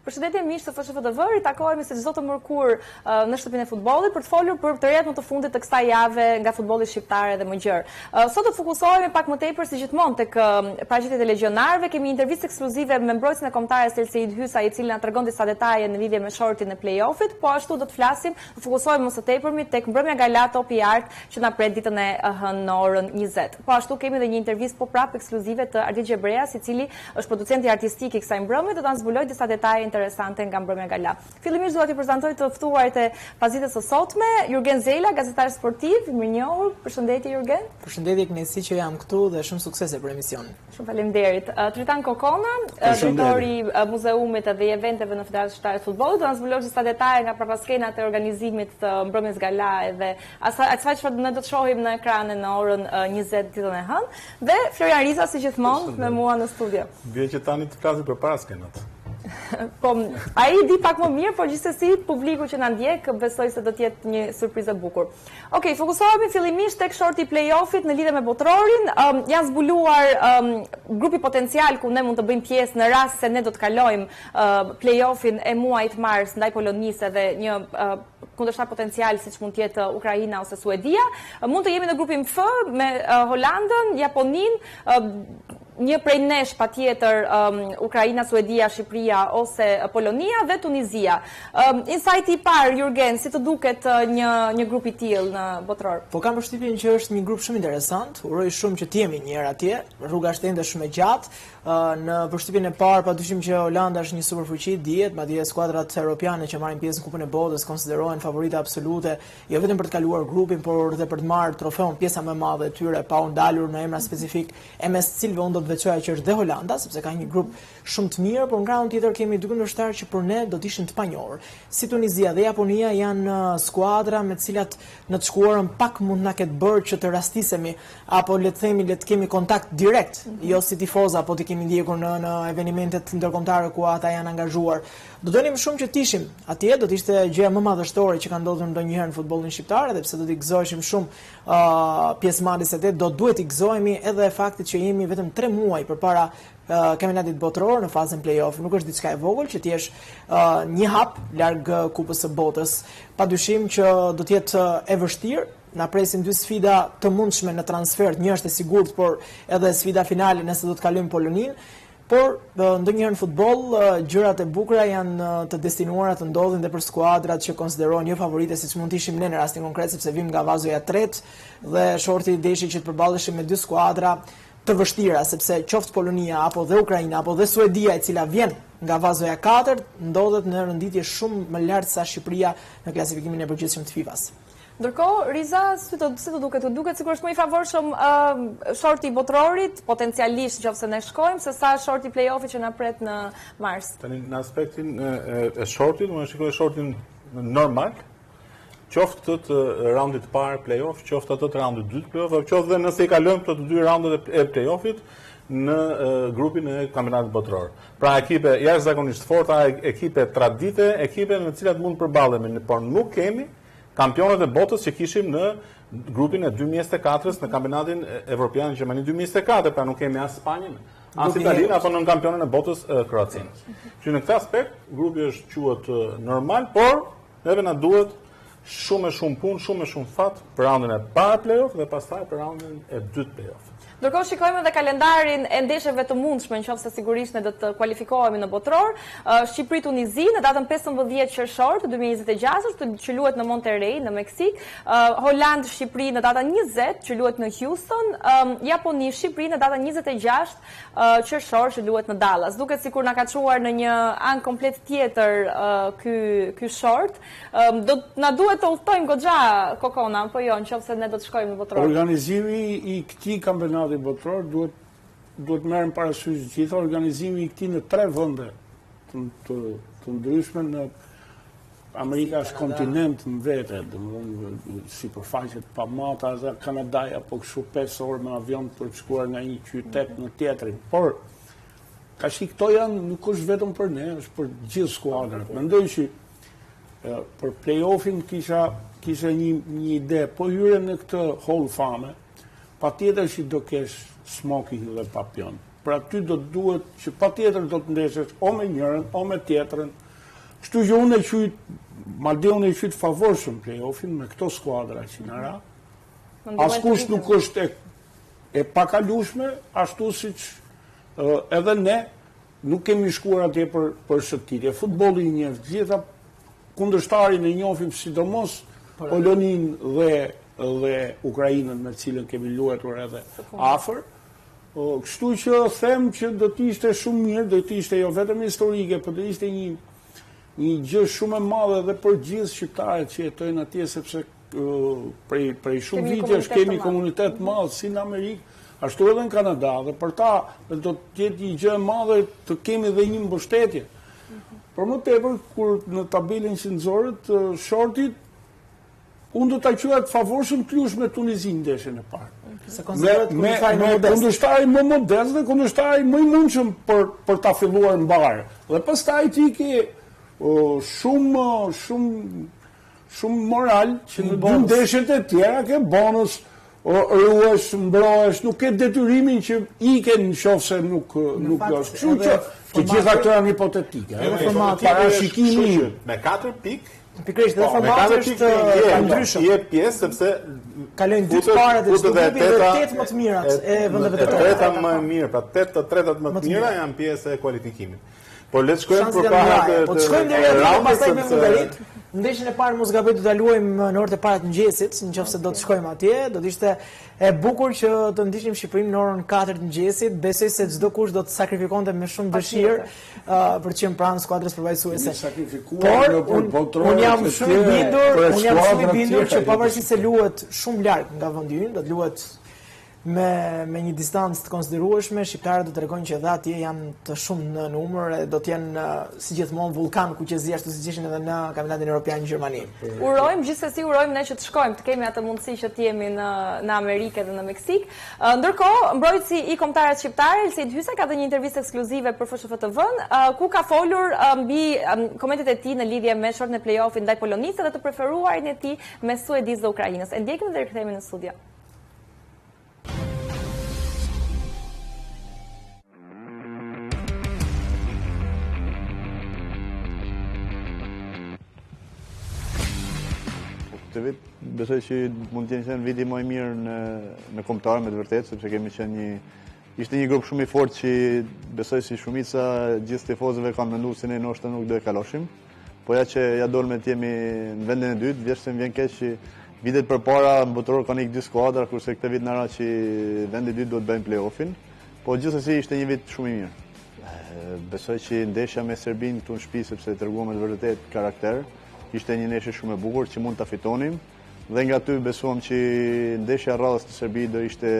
Përshëndetje miq të FSHFTV, takohemi si çdo të mërkur në shtëpinë e futbollit për të folur për të rehat më të fundit të kësaj jave nga futbolli shqiptar edhe më gjerë. Sot do të fokusohemi pak më tepër si gjithmonë tek paraqitjet e legionarëve. Kemi intervistë ekskluzive me mbrojtësin e kombëtares Elseid Hysa, i cili na tregon disa detaje në lidhje me shortin e play-offit, po ashtu do të flasim, do fokusohemi më së tepërmi tek mbrëmja Gala Topi i Art që na pret ditën e hënë në orën 20. Po ashtu kemi edhe një intervistë po prap ekskluzive të Ardit Xhebreas, i cili është producenti artistik i kësaj mbrëmje, do ta zbuloj disa detaje interesante nga mbrëmja Gala. Fillimisht dua t'i prezantoj të ftuarit e pazitës së sotme, Jurgen Zela, gazetar sportiv, mirënjohur. Përshëndetje Jurgen. Përshëndetje Knesi që jam këtu dhe shumë suksese për emisionin. Shumë faleminderit. Tritan Kokona, drejtori i muzeumit dhe eventeve në Federatën Shqiptare të Futbollit, do na zbulosh disa detaje nga përpaskenat e organizimit të mbrëmjes Gala edhe asaj çfarë ne do të shohim në ekranin në orën 20 ditën e hënë. Dhe Florian Riza si gjithmonë me mua në studio. Bie që tani të flasim për paraskenat. Po, ai di pak më mirë, por gjithsesi publiku që na ndjek besoj se do të jetë një surprizë e bukur. Okej, fokusohemi fillimisht tek shorti play-offit në lidhje me botrorin. Janë zbuluar grupi potencial ku ne mund të bëjmë pjesë në rast se ne do të kalojmë play-offin e muajit mars ndaj Polonisë dhe një kundërshtar potencial siç mund të jetë Ukraina ose Suedia. Mund të jemi në grupin F me Holandën, Japoninë, një prej nesh patjetër Ukraina, Suedia, Shqipëria ose Polonia dhe Tunizia. Insighti i parë, Jurgen, si të duket një grup i tillë në botror? Po kam përshtypjen që është një grup shumë interesant. Uroj shumë që të jemi një herë atje. Rruga është ende shumë e gjatë. Në përshtypjen e parë, padyshim që Holanda është një superfuqi, dihet, madje skuadrat europiane që marrin pjesë në Kupën e Botës konsiderohen favorite absolute, jo vetëm për të kaluar grupin, por edhe për të marrë trofeun, pjesa më e madhe e tyre, pa u ndalur në emra specifik, e mes të cilëve unë do të veçoja që është dhe Holanda, sepse ka një grup shumë të mirë, por nga ana tjetër kemi dy kundërshtar që për ne do të ishin të panjohur. Si Tunizia dhe Japonia janë skuadra me të cilat në të shkuarën pak mund na ketë bërë që të rastisemi, apo le të themi le të kemi kontakt direkt, jo si tifoza, apo të kemi ndjekur në evenimentet ndërkombëtare ku ata janë angazhuar. Do donim shumë që të ishim atje, do të ishte gjëja më madhështore që ka ndodhur ndonjëherë në futbollin shqiptar, edhe pse do t'i gëzoheshim shumë pjesëmarrësit e det, do duhet t'i gëzohemi edhe faktit që jemi vetëm 3 muaj përpara kampionatit botror në fazën play-off. Nuk është diçka e vogël që të jesh një hap larg Kupës së Botës. Padyshim që do të jetë e vështirë. Na presin dy sfida të mundshme në transfer, një është e sigurt, por edhe sfida finale nëse do të kalojmë Poloninë. Por ndonjëherë në futboll gjërat e bukura janë të destinuara të ndodhin dhe për skuadrat që konsiderohen jo favorite, siç mund të ishim ne në rastin konkret, sepse vim nga vazoja 3 dhe shorti deshi që të përballeshim me dy skuadra të vështira, sepse qoftë Polonia apo dhe Ukraina apo dhe Suedia, e cila vjen nga vazoja 4, ndodhet në renditje shumë më lart se Shqipëria në klasifikimin e përgjithshëm të FIFA-s. Ndërkohë, Riza, si të duket? Të duket sikur është më i favorshëm shorti i botrorit, potencialisht nëse ne shkojmë, se sa shorti i play-offit që na pret në mars. Tani në aspektin e shortit, unë shikoj shortin normal, qoftë të raundit të parë play-off, qoftë atë të raundit të dytë play-off, apo qoftë dhe nëse i kalojmë këto të dy raundet e play-offit në grupin e kampionatit botror. Pra ekipe jashtëzakonisht forta, ekipe tradite, ekipe me të cilat mund të përballemi, por nuk kemi kampionët e botës që kishim në grupin e 2024 në kampionatin evropian në Gjermani 2024, pra nuk kemi as Spanjën, as Italinë apo në kampionën e botës Kroacinë. Që në këtë aspekt grupi është quhet normal, por neve na duhet shumë punë, shumë fat për raundin e parë play-off dhe pastaj për raundin e dytë play-off. Ndërkohë shikojmë edhe kalendarin e ndeshjeve të mundshme, nëse sigurisht ne do të kualifikohemi në botror. Shqipëri-Tunizi në datën 15 qershor të 2026 që luhet në Monterrey në Meksik, Holand-Shqipëri në datën 20 që luhet në Houston, Japoni-Shqipëri në datën 26 qershor që luhet në Dallas. Duket sikur na ka çuar në një anë komplet tjetër ky short. Na duhet të udhtojmë goxha Kokona, apo jo, nëse ne do të shkojmë në botror. Organizimi i këtij kampionati botror duhet merren parasysh gjithë organizimi i këtij në 3 vende të ndryshme në Amerika është kontinent në vete, domethënë sipërfaqe të pamata, edhe Kanadaja apo kështu 5 orë me avion për të shkuar nga një qytet në tjetrin. Por kaqë këto janë nuk është vetëm për ne, është për gjithë skuadrat. Mendoj që për play-offin kisha një ide, po hyre në këtë hall fame, patjetër që do kesh smoking dhe papion. Pra ty do të duhet që patjetër do të ndeshesh o me njërin, o me tjetrën. Kështu që unë e qyt favorshëm play-offin me këto skuadra që në ra. Askush nuk është e pakalueshme, ashtu siç edhe ne nuk kemi shkuar atje për shëtitje. Futbolli i njeh gjitha kundërshtarin e njohim sidomos Polonin dhe Ukrainën me cilën kemi luajtur edhe afër. Kështu që them që do të ishte shumë mirë, do të ishte jo vetëm historike, por do të ishte një gjë shumë e madhe edhe për gjithë shqiptarët që jetojnë atje, sepse prej shumë vitesh kemi komunitet madh si në Amerikë, ashtu edhe në Kanada, dhe për ta do të jetë një gjë e madhe të kemi dhe një mbështetje. Por më tepër kur në tabelën qendrore të shortit unë do ta quaj të favorshëm Klush me Tunizin ndeshjen e parë. Me kundërshtarin më modest dhe kundërshtarin më i mundshëm për ta filluar mbar. Dhe pastaj ti ke shumë moral që në dy ndeshjet e tjera ke bonus, ruhesh, mbrohesh, nuk ke detyrimin që iken nëse nuk është. Kështu që të gjitha këto janë hipotetike. Parashikimi me 4 pikë. Pikërisht, dhe formati është ndryshëm. Je pjesë sepse kalojnë 2 parat e çdo grupi dhe 8 më të mirat e vendeve të tjera. 8 më e mirë, pra 8 të tretat më të mira janë pjesë e kualifikimit. Por le të shkojmë përpara po të shkojmë deri aty pastaj me Bullgarit. Ndeshjen e parë mos gaboj do ta luajmë në orët e para të mëngjesit, nëse do të shkojmë atje, do të ishte e bukur që të ndiqnim Shqipërinë në orën 4 të mëngjesit. Besoj se çdo kush do të sakrifikonte me shumë dëshirë për të qenë pranë skuadrës përfaqësuese. Por unë jam shumë i bindur që pavarësisht se luhet shumë larg nga vendi ynë, do të luhet me një distancë të konsiderueshme, shqiptarët do të tregojnë që edhe atje janë të shumë në numër, do të jenë si gjithmonë vulkan kuqezi ashtu siç ishin edhe në kampionatin evropian në Gjermani. Gjithsesi urojmë ne që të shkojmë, të kemi atë mundësi që të jemi në Amerikë dhe në Meksik. Ndërkohë, mbrojtësi i kombëtarët shqiptarë, Elseid Hysa ka dhënë një intervistë ekskluzive për FSHF TV-n, ku ka folur mbi komentet e tij në lidhje me shortën e play-offit ndaj Polonisë dhe të preferuarin e tij me Suedisë dhe Ukrainës. E ndjekim dhe rikthehemi në studio. Këtë vit, besoj që mund të qenë viti më i mirë në kombëtar me të vërtetë, sepse kemi qenë ishte një grup shumë i fortë që besoj si shumica gjithë tifozëve kanë menduar se ne ndoshta nuk do e kaloshim. Po ja që ja dolme të jemi në vendin e dytë, vjesht se më vjen keq që vitet përpara në botror kanë ikë 2 skuadra, kurse këtë vit na ra që vendi i dytë do të bëjmë play-offin. Po gjithsesi ishte një vit shumë i mirë. Besoj që ndeshja me Serbinë këtu në shtëpi, sepse treguam me vërtet karakter. Ishte një ndeshje shumë e bukur që mund ta fitonim dhe nga aty besuam që ndeshja rradhës të Serbisë do ishte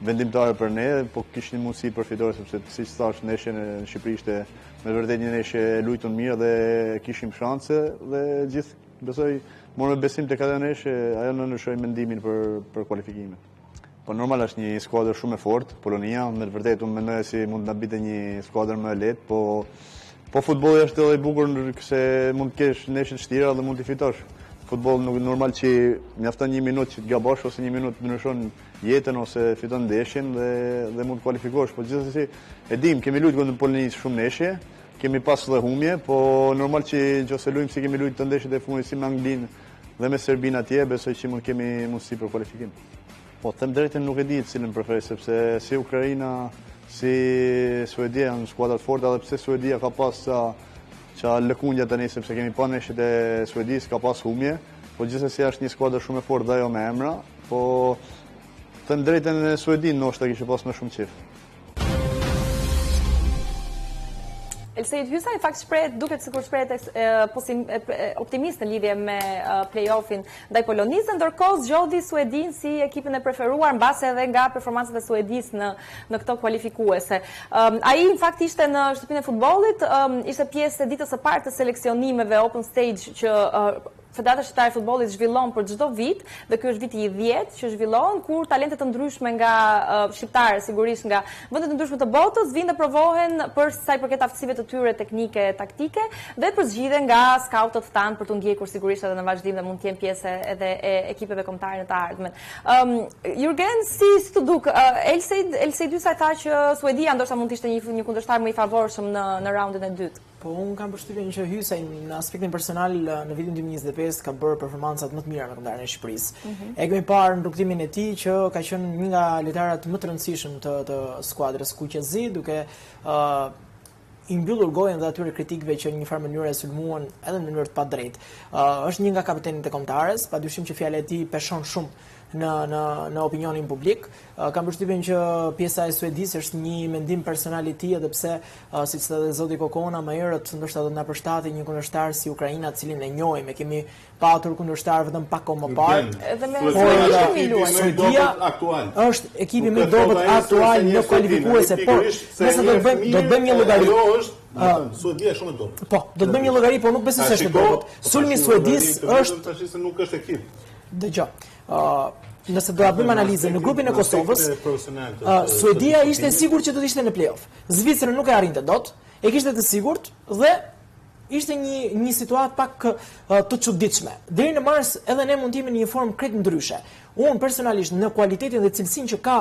vendimtare për ne, po kishim mundësi për fitore sepse siç thash ndeshja në Shqipëri ishte me vërtet një ndeshje e luajtur mirë dhe kishim shanse dhe gjithë besoj morëm besim tek ajo ndeshje, ajo në ndryshoi mendimin për kualifikimin. Po normal është një skuadër shumë e fortë, Polonia, me vërtet unë mendoj se mund të na bite një skuadër më e lehtë, po futbolli është edhe i bukur se mund të kesh ndeshje të vështira dhe mund të fitosh. Futbolli nuk normal që mjafton 1 minutë që të gabosh ose 1 minutë ndryshon jetën ose fiton ndeshjen dhe mund të kualifikosh. Po gjithsesi e dim, kemi luajtur kundër Polonisë shumë ndeshje, kemi pas edhe humbje, po normal që nëse luajmë si kemi luajtur të ndeshjet e fundit si me Anglinë dhe me Serbinë atje, besoj që mund kemi mundësi për kualifikim. Po them drejtën nuk e di cilën preferoj sepse si Ukraina si Suedia në skuadrat forta, edhe pse Suedia ka pas qa lëkundja tani sepse kemi pa ndeshjet e Suedisë, ka pas humbje, po gjithsesi është një skuadër shumë e fortë dhe ajo me emra, po them drejtën e Suedinë ndoshta kishte pas më shumë qejf. Elseid Hysa në fakt duket sikur shprehet optimist në lidhje me play-offin ndaj Polonisë, ndërkohë zgjodhi Suedinë si ekipin e preferuar mbase edhe nga performancat e Suedisë në këto kualifikuese. Ai në fakt ishte në shtëpinë e futbollit, ishte pjesë e ditës së parë të seleksionimeve Open Stage që Federata Shqiptare e Futbollit zhvillon për çdo vit, dhe ky është viti i 10 që zhvillon, kur talente të ndryshme nga shqiptarë, sigurisht nga vende të ndryshme të botës, vinë dhe provohen për sa i përket aftësive të tyre teknike, taktike, dhe përzgjidhen nga skautët tanë për të ndjekur sigurisht edhe në vazhdim dhe mund të jenë pjesë edhe e ekipeve kombëtare në të ardhmen. Jurgen, si të duk, Elsej Dysaj tha që Suedia ndoshta mund të ishte një kundërshtar më i favorshëm në raundin e dytë. Po, unë kam përshtypjen që Hysaj në aspektin personal në vitin 2025 ka bërë performancat më të mira në kombëtaren e Shqipërisë. E kemi parë në rrugtimin e tij që ka qenë një nga lojtarët më të rëndësishëm të skuadrës kuqezi, duke i mbyllur gojën dhe atyre kritikëve që në një farë mënyrë e sulmuan edhe në mënyrë të padrejtë. Është një nga kapitenët e kombëtares, padyshim që fjala e tij peshon shumë në opinionin publik. Kam përshtypjen që pjesa e Suedisë është një mendim personal i tij, edhe pse siç thotë edhe zoti Kokona, më herët ndoshta do të na përshtatet një kundërshtar si Ukraina, të cilin e njohim, e kemi patur kundërshtar vetëm pak kohë më parë. Suedia është ekipi më i dobët aktual në kualifikuese, por nëse do të bëjmë një llogari. Suedia është shumë e dobët. Po, do të bëjmë një llogari, por nuk besoj se është e dobët. Sulmi i Suedisë është tash se nuk është ekip. Dëgjoj. Nëse do ta bëjmë analizën në grupin e Kosovës, Suedia ishte sigurt që do të ishte në play-off. Zvicra nuk e arrinte dot, e kishte të sigurt dhe ishte një situatë pak të çuditshme. Deri në mars edhe ne mund të jemi në një formë krejt ndryshe. Unë personalisht në kualitetin dhe cilësinë që ka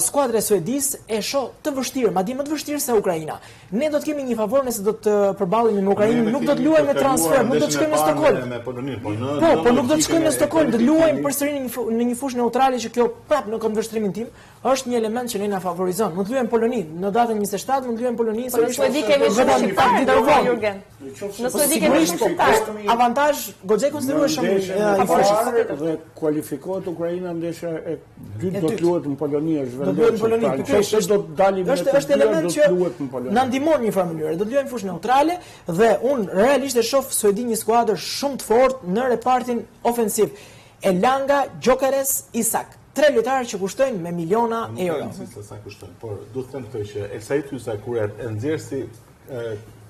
skuadra e Suedisë e shoh të vështirë, madje më të vështirë se Ukraina. Ne do të kemi një favor nëse do të përballemi me Ukrainën, nuk do të luajmë me transfer, nuk do të shkojmë në Stockholm. Po nuk do të shkojmë në Stockholm, do të luajmë përsëri në një fushë neutrale që kjo prapë në këndvështrimin tim është një element që ne na favorizon. Mund të luajmë Poloni në datën 27, mund të luajmë Poloni se në Suedi kemi shumë shqiptarë ndërkohë Jurgen. Në Suedi kemi shumë shqiptarë. Avantazh goxhej konsiderueshëm i fortë dhe kualifikohet Ukraina ndeshja e dytë do të luhet në Poloni, është do luhet në Poloni, kjo do të dalim është element që na ndihmon në një farë mënyrë. Do të luajmë fushë neutrale dhe unë realisht e shoh Suedi një skuadër shumë të fortë në repartin ofensiv. Elanga, Gjokeres, Isak. 3 lojtarë që kushtojnë me miliona euro. Sa kushtojnë, por duhet të them këtë që Elsej Dysaj kur e nxjerr si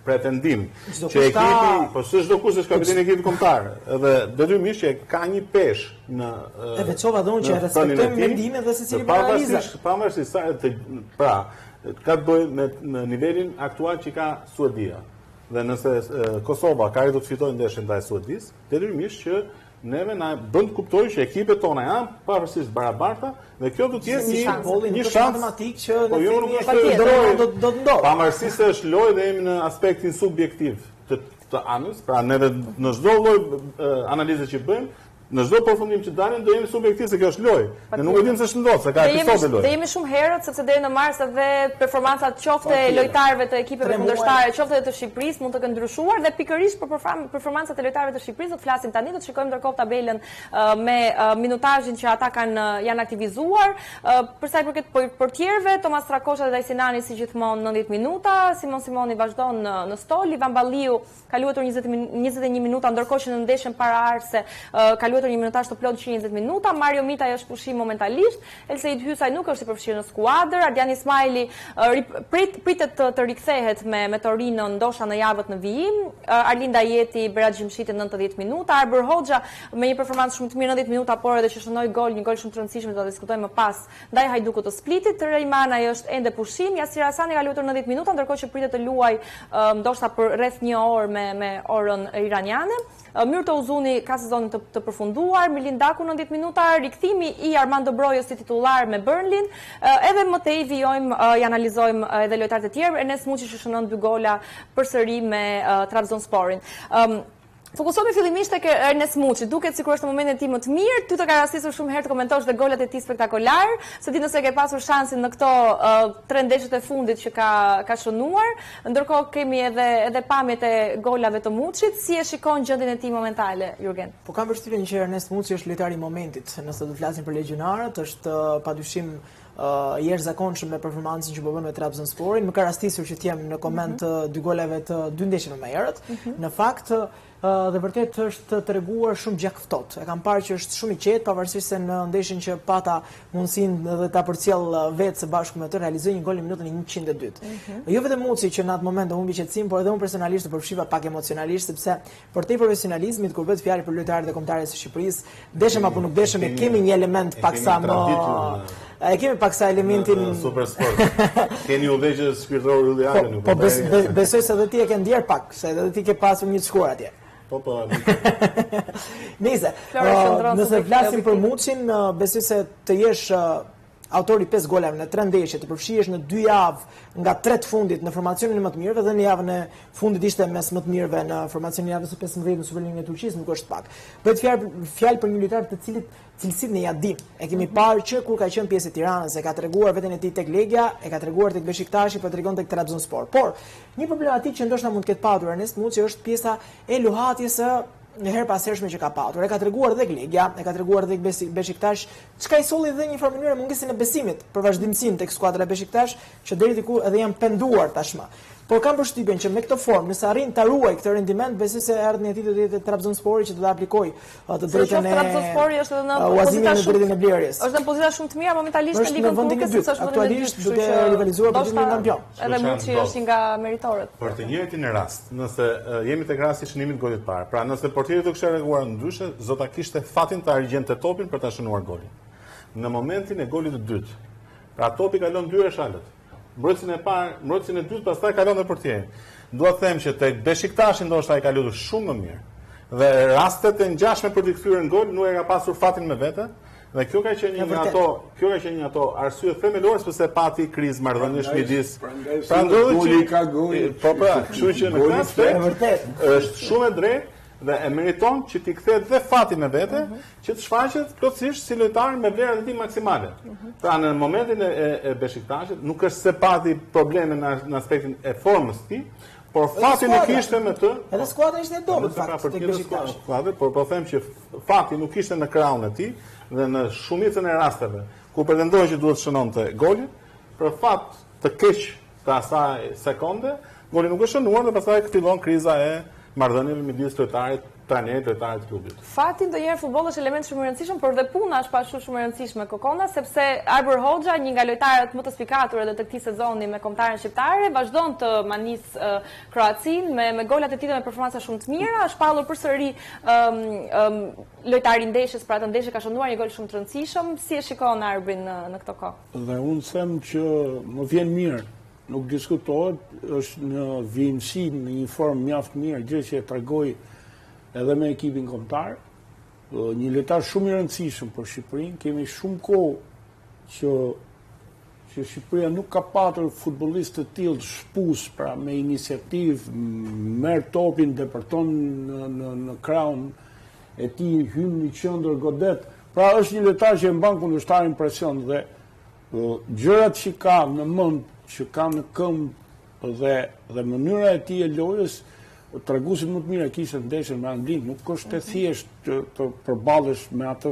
pretendim që ekipi, po s'është çdo kush është kapiteni i ekipit kombëtar, edhe detyrimisht që ka një peshë në e veçova dhe unë që respektojmë mendimin dhe secili për analizë. Pavarësisht sa pra ka të bëjë me nivelin aktual që ka Suedia. Dhe nëse Kosova ka arritur të fitojë ndeshjen ndaj Suedisë, detyrimisht që neve na bën të kuptojë që ekipet tona janë pavarësisht barabarta dhe kjo do të jetë një shans matematik që do të ndodhë. Pavarësisht se është lojë dhe jemi në aspektin subjektiv të anës, pra neve në çdo lloj analize që bëjmë, në çdo përfundim që dalim do jemi subjektiv se kjo është lojë. Ne nuk e dimë se ç'ndodh, se ka episode lojë. Dhe jemi shumë herët sepse deri në mars edhe performancat qoftë e lojtarëve të ekipeve kundërshtare, qoftë edhe të Shqipërisë mund të kenë ndryshuar dhe pikërisht për performancat e lojtarëve të Shqipërisë do të flasim tani, do të shikojmë ndërkohë tabelën me minutazhin që ata janë aktivizuar. Për sa i përket portierëve, Tomas Rakosha dhe Dajsinani si gjithmonë 90 minuta, Simon Simoni vazhdon në stol, Ivan Balliu ka luajtur 21 minuta, ndërkohë që në ndeshjen paraardhëse ka luajtur një minutazh të plotë 120 minuta. Mario Mita është pushim momentalisht. Elsej Hysaj nuk është i përfshirë në skuadër. Ardian Ismaili pritet të rikthehet me Torino ndoshta në javët në vijim. Arlinda Jeti, Berat Gjimshiti 90 minuta. Arbër Hoxha me një performancë shumë të mirë 90 minuta, por edhe që shënoi një gol shumë të rëndësishëm, do ta diskutojmë më pas. Ndaj Hajdukut të Splitit, Rejmana është ende pushim. Yasir Hasani ka luajtur 90 minuta, ndërkohë që pritet të luajë ndoshta për rreth 1 orë me orën iraniane. Myrto Uzuni ka sezonin të përfunduar, Milindaku 90 minuta, rikthimi i Armando Brojës si titullar me Burnley, edhe më tej vijojmë, i analizojmë edhe lojtarët e tjerë, Ernest Muçi që shënon 2 gola përsëri me Trabzonsporin. Fokusohemi fillimisht tek Ernest Muçi, duket sikur është në momentin e tij më të mirë. Ty të ka rastisur shumë herë të komentosh dhe golat e tij spektakolar. Se di nëse ke pasur shansin në këto 3 ndeshjet e fundit që ka shënuar. Ndërkohë kemi edhe pamjet e golave të Muçit. Si e shikon gjendjen e tij momentale, Jurgen? Po kam përshtypjen që Ernest Muçi është lojtari i momentit. Nëse do të flasim për legionarët, është padyshim jashtëzakonshëm me performancën që po bën me Trabzonsporin. Më ka rastisur që t'jem në koment 2 goleve të 2 ndeshjeve më herët. Në fakt dhe vërtet është treguar shumë gjak ftohtë. E kam parë që është shumë i qetë, pavarësisht se në ndeshjen që pata mundësinë dhe ta përcjell vetë së bashku me të realizoi një gol në minutën 102. Jo vetëm Muci që në atë moment humbi qetësim, por edhe unë personalisht të përfshiva pak emocionalisht, sepse për te profesionalizmit kur bëhet fjalë për lojtarët e kombëtarëve të Shqipërisë, deshem apo nuk deshem, kemi një element paksa më e kemi paksa elementin super sport. Keni udhëheqje shpirtërore Juliane. Po besoj se edhe ti e ke ndier pak, se edhe ti ke pasur një shkuar atje. Po. Nice. Nëse flasim për Muçin, besoj se të jesh autori 5 golave në 3 ndeshje, të përfshihesh në 2 javë nga 3 fundit në formacionin e më të mirëve dhe në javën e fundit ishte mes më të mirëve në formacionin e javës së 15 në Superligën e Turqisë, nuk është pak. Bëhet fjalë për një lojtar të cilit cilësitë ne ja dim. E kemi parë që kur ka qenë pjesë e Tiranës, e ka treguar veten e tij tek Legia, e ka treguar tek Beşiktashi, po tregon tek Trabzonspor. Por një problematikë që ndoshta mund të ketë patur Ernest Muçi është pjesa e luhatjes së në herë pas hershme që ka patur. E ka treguar dhe Legia, e ka treguar dhe Beşiktash, çka i solli dhe një farë mënyrë mungesën e besimit për vazhdimsinë tek skuadra e Beşiktash, që deri diku edhe janë penduar tashmë. Por kam përshtypjen që me këtë formë, nëse arrin ta ruaj këtë rendiment, besoj se erdhën e tij do të jetë Trabzonspori që do ta aplikojë të drejtën e Trabzonspori është edhe në pozicion në drejtën e blerjes. Është në pozicion shumë të mirë momentalisht në ligën turke, sepse është aktualisht duke rivalizuar për titullin kampion. Edhe Muçi është nga meritorët. Për të njëjtin rast, nëse jemi tek rasti i shënimit golit parë, pra nëse portieri do kishte reaguar ndryshe, zota kishte fatin të argjente topin për ta shënuar golin. Në momentin e golit të dytë, pra topi kalon 2 reshalët. Mbrojtësin e parë, mbrojtësin e dytë, pastaj kalon te portieri. Dua të them që tek Beşiktashi ndoshta ai ka luajtur shumë më mirë. Dhe rastet e ngjashme për të kthyer në gol nuk e ka pasur fatin me vete. Dhe kjo ka qenë një nga ato arsye themelore sepse pati krizë marrëdhënies midis. Prandaj ka gol. Po, kështu që në këtë aspekt është shumë e drejtë dhe e meriton që t'i kthehet dhe fati me vete, që të shfaqet plotësisht si lojtar me vlerat e tij maksimale. Pra në momentin e Beşiktaşit nuk është se pati probleme në aspektin e formës të tij, por fati nuk ishte me të. Edhe skuadra ishte e dobët fakt tek Beşiktashi. Por po them që fati nuk ishte në krahun e tij dhe në shumicën e rasteve ku pretendoi që duhet shënonte golin, për fat të keq të asaj sekonde, goli nuk është shënuar dhe pastaj fillon kriza e marrëdhënieve midis lojtarit, trajnerit, lojtarit të klubit. Fakti ndonjëherë futbolli është element shumë i rëndësishëm, por dhe puna është pashtu shumë e rëndësishme Kokona, sepse Arbër Hoxha, një nga lojtarët më të spikatur edhe të këtij sezoni me kombëtaren shqiptare, vazhdon të manis Kroacinë me golat e tij me performanca shumë të mira, është pallur përsëri lojtari i ndeshjes, pra atë ndeshje ka shënuar një gol shumë të rëndësishëm. Si e shikon Arbrin në këtë kohë? Dhe unë them që më vjen mirë. Nuk diskutohet, është në vijimësi, në një formë mjaft mirë, gjë që e tregoi edhe me ekipin kombëtar. Një lojtar shumë i rëndësishëm për Shqipërinë. Kemi shumë kohë që Shqipëria nuk ka patur futbollistë të tillë shpus, pra me iniciativë, merr topin, depërton në krahun e tij, hyn në qendër godet. Pra është një lojtar që e mban kundërshtarin presion dhe gjërat që ka në mend, që ka në këmbë dhe mënyra e tij e lojës, treguesin më të mirë e kishte ndeshjen me Anglinë, nuk është e thjeshtë të përballesh me atë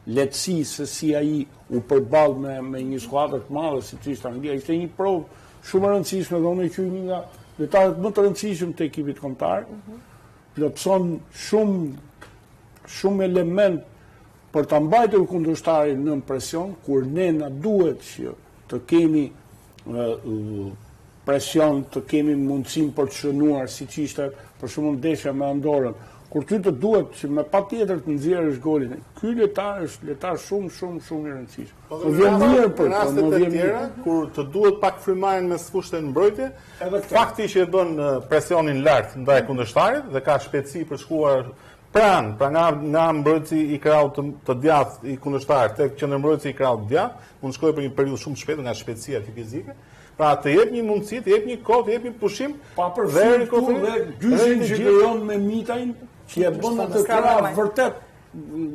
lehtësi se si ai u përball me një skuadër të madhe siç ishte Anglia. Ishte një provë shumë e rëndësishme dhe unë e quaj një nga lojtarët më të rëndësishëm të ekipit kombëtar. Plotson shumë element për ta mbajtur kundërshtarin nën presion, kur ne na duhet që të kemi presion, të kemi mundësinë për të shënuar, siç ishte për shembull ndeshja me Andorrën. Kur ty të duhet që me patjetër të nxjerrësh golin, ky lojtar është lojtar shumë i rëndësishëm. Po vjen mirë për rastet e tjera, kur të duhet pak frymarrjen me fushën e mbrojtje, fakti që e bën presionin lart ndaj kundërshtarit dhe ka shpejtësi për shkuar pra nga mbrojtësi i krahut të djathtë i kundërshtarit tek qendërmbrojtësi i krahut të djathtë, mund shkojë për një periudhë shumë të shpejtë nga shpejtësia e tij fizike. Pra të jep një mundësi, të jep një kohë, të jep një pushim pa përfshirë këtu dhe dyshim që krijon me Mitajin, që e bën atë krah vërtet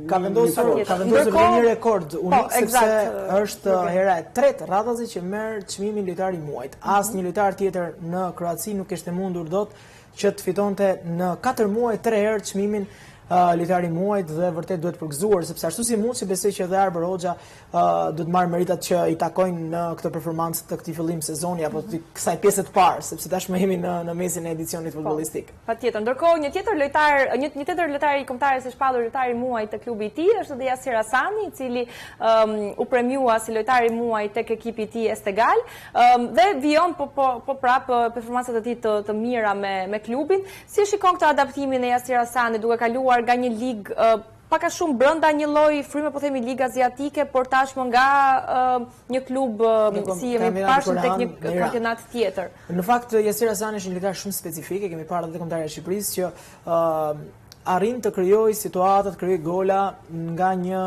ka vendosur një rekord unik, sepse është hera e tretë radhazi që merr çmimin lojtar i muajit. Asnjë lojtar tjetër në Kroaci nuk ishte mundur dot që të fitonte në 4 muaj 3 herë çmimin lojtari i muajit dhe vërtet duhet përgëzuar sepse ashtu si mund, besoj që edhe Arber Hoxha do të marrë meritat që i takojnë në këtë performancë të këtij fillim sezoni apo të kësaj pjese të parë, sepse tashmë jemi në mesin e edicionit futbollistik. Patjetër. Ndërkohë një tjetër lojtar i kombëtarës së shpallur lojtari i muajit tek klubi i tij është edhe Yasir Hasani, i cili u premiua si lojtari i muajit tek ekipi i tij Estegal dhe vijon po prap performancat e tij të mira me klubin. Si shikon këtë adaptimin e Yasir Hasani duke kaluar nga një ligë pak a shumë brenda një lloj fryme, po themi ligë aziatike, por tashmë nga një klub si jemi pashëm tek një kampionat tjetër. Në fakt Yasir Hasani është një lojtar shumë specifik, kemi parë edhe kombëtarja e Shqipërisë që arrin të krijoj situatat, krijoj gola nga një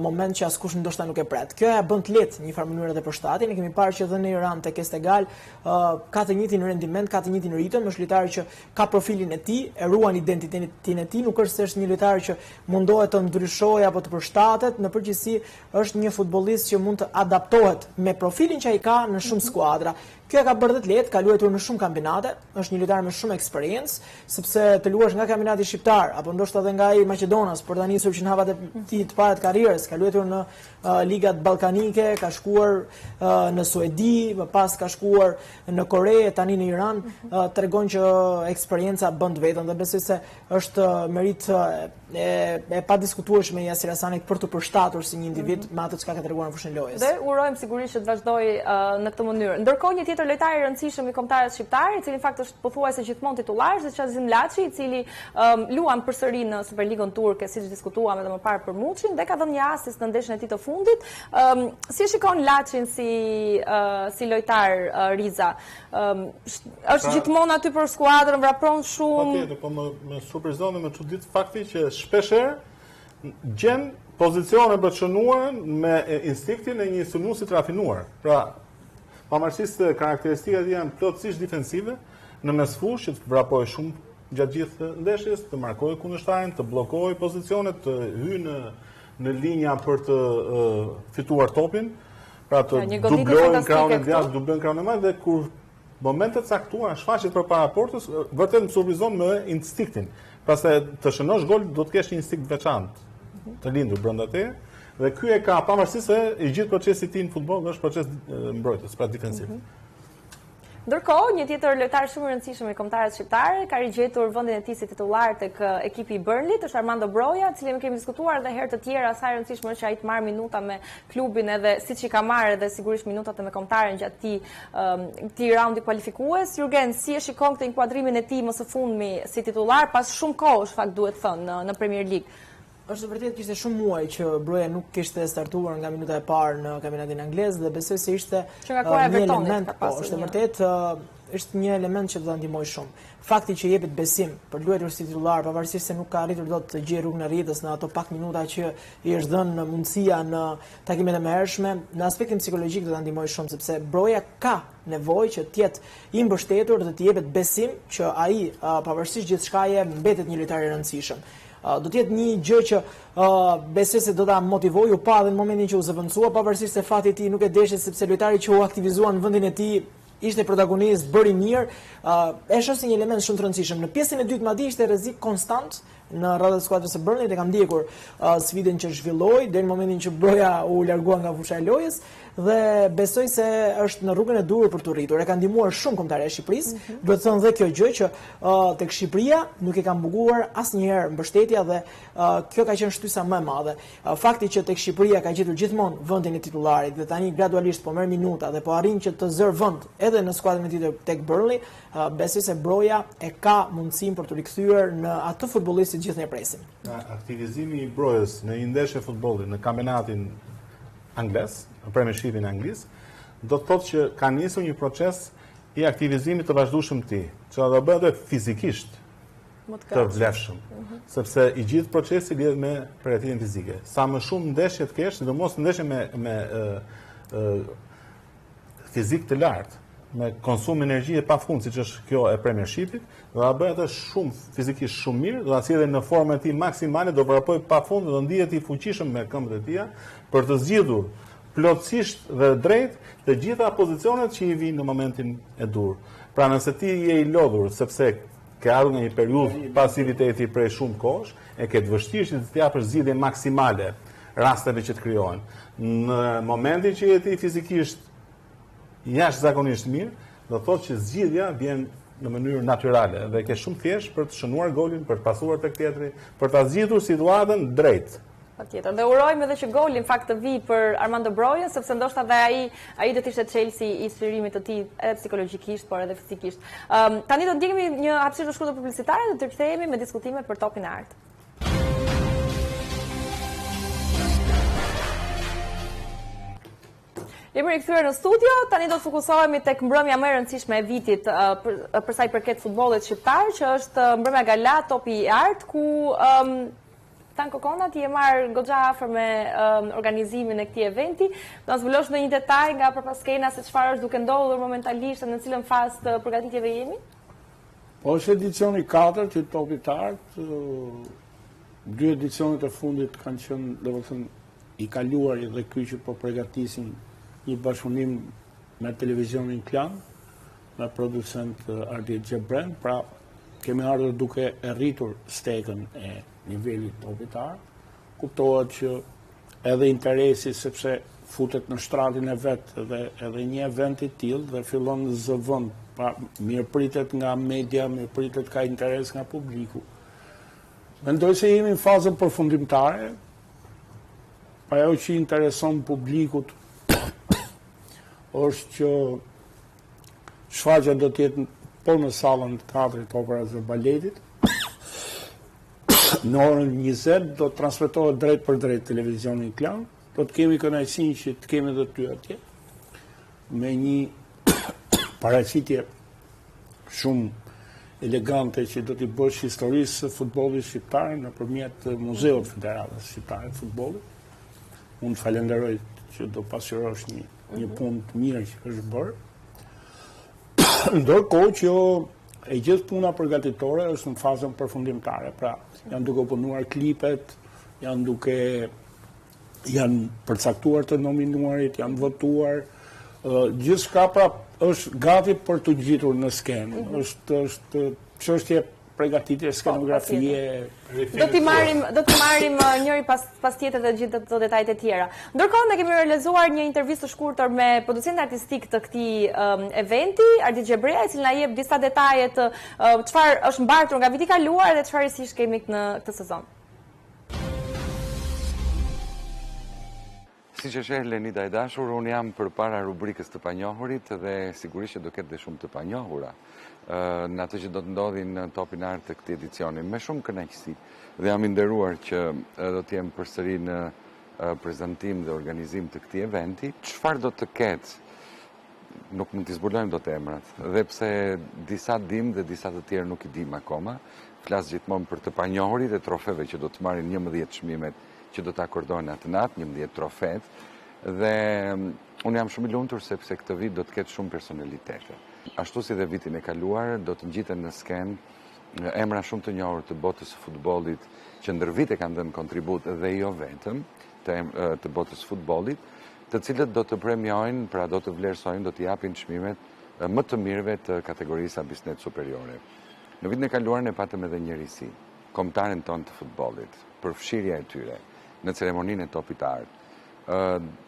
moment që askush ndoshta nuk e pret. Kjo ja bën të lehtë një farë mënyrë të përshtatjen. Ne kemi parë që edhe në Iran tek Estegal ka të njëjtin rendiment, ka të njëjtin ritëm, është lojtar që ka profilin e tij, e ruan identitetin e tij, nuk është se është një lojtar që mundohet të ndryshojë apo të përshtatet, në përgjithësi është një futbollist që mund të adaptohet me profilin që ai ka në shumë skuadra. Kjo ka bërë të lehtë, ka luajtur në shumë kampionate, është një lojtar me shumë eksperiencë, sepse të luash nga kampionati shqiptar apo ndoshta edhe nga ai Maqedonas, por tani nisur që në havat e tij të para të karrierës, ka luajtur në ligat ballkanike, ka shkuar në Suedi, më pas ka shkuar në Kore, tani në Iran, tregon që eksperjenca bën të vetën dhe besoj se është merit e padiskutueshme Yasir Hasanit për të përshtatur si një individ me atë çka ka treguar në fushën e lojës. Dhe urojmë sigurisht që të vazhdojë në këtë mënyrë. Ndërkohë një tjetër lojtar i rëndësishëm i kombëtarës shqiptare, i cili në fakt është pothuajse gjithmonë titullar, është Qazim Laçi, i cili luan përsëri në Superligën turke, siç diskutuam edhe më parë për Muçin, dhe ka dhënë një asist në ndeshjen e tij të fundit. Si shikon Laçin si lojtar Riza? Është gjithmonë aty për skuadrën, vrapron shumë. Patjetër, po më surprizon dhe më çudit fakti që shpeshherë gjen pozicione për të shënuar me instinktin e një sulmuesi të rafinuar. Pra, pavarësisht se karakteristikat janë plotësisht defensive, në mesfushë që të vrapojë shumë gjatë gjithë ndeshjes, të markojë kundërshtarin, të bllokojë pozicionet, të hyjë në linja për të fituar topin, pra të dublojnë krahun e djathtë, dublojnë krahun e madh dhe kur momentet caktuara shfaqet përpara portës, vërtet më surprizon me instinktin. Pastaj të shënosh gol do të kesh një instinkt veçantë të lindur brenda teje dhe ky e ka pavarësisht se i gjithë procesi i tij në futboll është proces mbrojtjes, pra defensiv. Ndërkohë, një tjetër lojtar shumë i rëndësishëm i kombëtarës shqiptare ka rigjetur vendin e tij si titullar tek ekipi i Burnley, është Armando Broja, i cili kemi diskutuar edhe herë të tjera sa e rëndësishme është që ai të marrë minuta me klubin edhe siç i ka marrë edhe sigurisht minutat me kombëtaren gjatë këtij raundi kualifikues. Jurgen, si e shikon këtë inkuadrimin e tij më së fundmi si titullar pas shumë kohësh, fakt duhet thënë, në Premier League? Është vërtet kishte shumë muaj që Broja nuk kishte startuar nga minuta e parë në kampionatin anglez dhe besoj se ishte një element, është vërtet është një element që do ta ndihmojë shumë. Fakti që jepet besim për luajtur si titullar, pavarësisht se nuk ka arritur dot të gjejë rrugën e rritës në ato pak minuta që i është dhënë mundësia në takimet e mëhershme, në aspektin psikologjik do ta ndihmojë shumë sepse Broja ka nevojë që të jetë i mbështetur dhe të jepet besim që ai pavarësisht gjithçkaje mbetet një lojtar i rëndësishëm. Do të jetë një gjë që besoj se do ta motivojë pa edhe në momentin që u zëvendësua, pavarësisht se fati i tij nuk e deshit sepse lojtari që u aktivizua në vendin e tij ishte protagonist, bëri mirë, e shoh si një element shumë të rëndësishëm. Në pjesën e dytë madje ishte rrezik konstant në radhën e skuadrës së Burnley dhe ka ndjekur sfidën që zhvilloi deri në momentin që Broja u largua nga fusha e lojës dhe besoj se është në rrugën e duhur për të rritur. E ka ndihmuar shumë kombëtarja e Shqipërisë. Duhet të thënë dhe kjo gjë që tek Shqipëria nuk e ka mbuguar asnjëherë mbështetja dhe kjo ka qenë shtysa më e madhe. Fakti që tek Shqipëria ka gjetur gjithmonë vendin e titularit dhe tani gradualisht po merr minuta dhe po arrin që të zër vend edhe në skuadrën e tij tek Burnley, besoj se Broja e ka mundësinë për të rikthyer në atë futbollist që gjithë ne presim. Aktivizimi i Brojës në një ndeshje futbolli në kampionatin anglez, në Premiershipin anglisë, do të thotë që ka nisur një proces i aktivizimit të vazhdueshëm të tij, që do bëhet fizikisht të vlefshëm, sepse i gjithë procesi lidhet me përgatitin fizike. Sa më shumë ndeshje të kesh, sidomos ndeshje me fizik të lartë, me konsum energjie pafund, siç është kjo e Premiershipit, do ta bëjë atë shumë fizikisht shumë mirë, do ta sjellë në formën e tij maksimale, do vrapojë pafund dhe do ndihet i fuqishëm me këmbët e tija për të zgjidhur plotësisht dhe drejt të gjitha pozicionet që i vinë në momentin e dur. Pra nëse ti je i lodhur sepse ke ardhur nga një periudhë pasiviteti prej shumë kohësh, e ke të vështirë që të japësh zgjidhje maksimale rasteve që të krijohen. Në momentin që je ti fizikisht jashtëzakonisht mirë, do thotë që zgjidhja vjen në mënyrë natyrale dhe ke shumë thjesht për të shënuar golin, për të pasuar tek tjetri, për ta zgjidhur situatën drejt. Patjetër. Dhe urojmë edhe që goli në fakt të vi për Armando Broja, sepse ndoshta dhe ai do të ishte Chelsea i sfirimit të tij edhe psikologjikisht, por edhe fizikisht. Tani do ndjekemi një hapësirë të shkurtër publicitare dhe të rikthehemi me diskutimet për topin e art. Jemi rikthyer në studio, tani do të fokusohemi tek mbrëmja më e rëndësishme e vitit për sa i përket futbollit shqiptar, që është mbrëmja gala topi i art, ku Tanko Kona ti e marrë goxha afër me organizimin e këtij eventi. Do të zbulosh ndonjë detaj nga përpaskena se çfarë është duke ndodhur momentalisht në cilën fazë të përgatitjeve jemi? Po është edicioni 4 që topi i art, 2 edicionet e fundit kanë qenë, domethënë, i kaluar dhe ky që po përgatisin një bashkëpunim me televizionin Klan, me producent Ardi Gjebren, pra kemi ardhur duke e rritur stekën e nivelit topitar. Kuptohet që edhe interesi, sepse futet në shtratin e vetë dhe edhe një event i tillë dhe fillon në zëvend, pra mirëpritet nga media, mirëpritet ka interes nga publiku. Mendoj se jemi në fazën përfundimtare, ajo që intereson publikut është që shfaqja do të jetë po në sallën të Teatrit Operës së Baletit. Në orën 20 do të transmetohet drejt për drejt televizionin Klan. Do të kemi kënaqësinë që të kemi edhe ty atje me një paraqitje shumë elegante që do t'i bësh historisë së futbollit shqiptar nëpërmjet Muzeut Federatës Shqiptare të Futbollit. Unë falenderoj që do pasqyrosh një punë të mirë që është bërë. Ndërkohë që e gjithë puna përgatitore është në fazën përfundimtare, pra janë duke punuar klipet, janë përcaktuar të nominuarit, janë votuar, gjithçka pra është gati për të ngjitur në skenë. Është çështje përgatitje, skenografie. Do t'i marrim njëri pas tjetër dhe gjithë të detajet e tjera. Ndërkohë ne kemi realizuar një intervistë të shkurtër me producentin artistik të këtij eventi, Ardi Gjebrea, i cili na jep disa detaje të çfarë është mbartur nga viti i kaluar dhe çfarë rishish kemi në këtë sezon. Siç e sheh Lenida e dashur, unë jam përpara rubrikës të panjohurit dhe sigurisht që do ketë dhe shumë të panjohura në atë që do të ndodhi në topin art të këtij edicioni. Me shumë kënaqësi dhe jam i nderuar që do të jem përsëri në prezantim dhe organizim të këtij eventi. Çfarë do të ketë? Nuk mund t'i zbulojmë dot emrat, dhe pse disa dim dhe disa të tjerë nuk i dim akoma. Flas gjithmonë për të panjohurit e trofeve që do të marrin 11 çmimet që do të akordohen atë natë, 11 trofet, dhe unë jam shumë i lumtur sepse këtë vit do të ketë shumë personalitete. Ashtu si dhe vitin e kaluar, do të ngjiten në skenë emra shumë të njohur të botës së futbollit, që ndër vite kanë dhënë kontribut dhe jo vetëm të botës së futbollit, të cilët do të premiojnë, pra do të vlerësojnë, do të japin çmimet më të mirëve të kategorisë Abisnet Superiore. Në vitin e kaluar ne patëm edhe një risi, kombëtaren tonë të futbollit, për fshirja e tyre në ceremoninë e topit të art.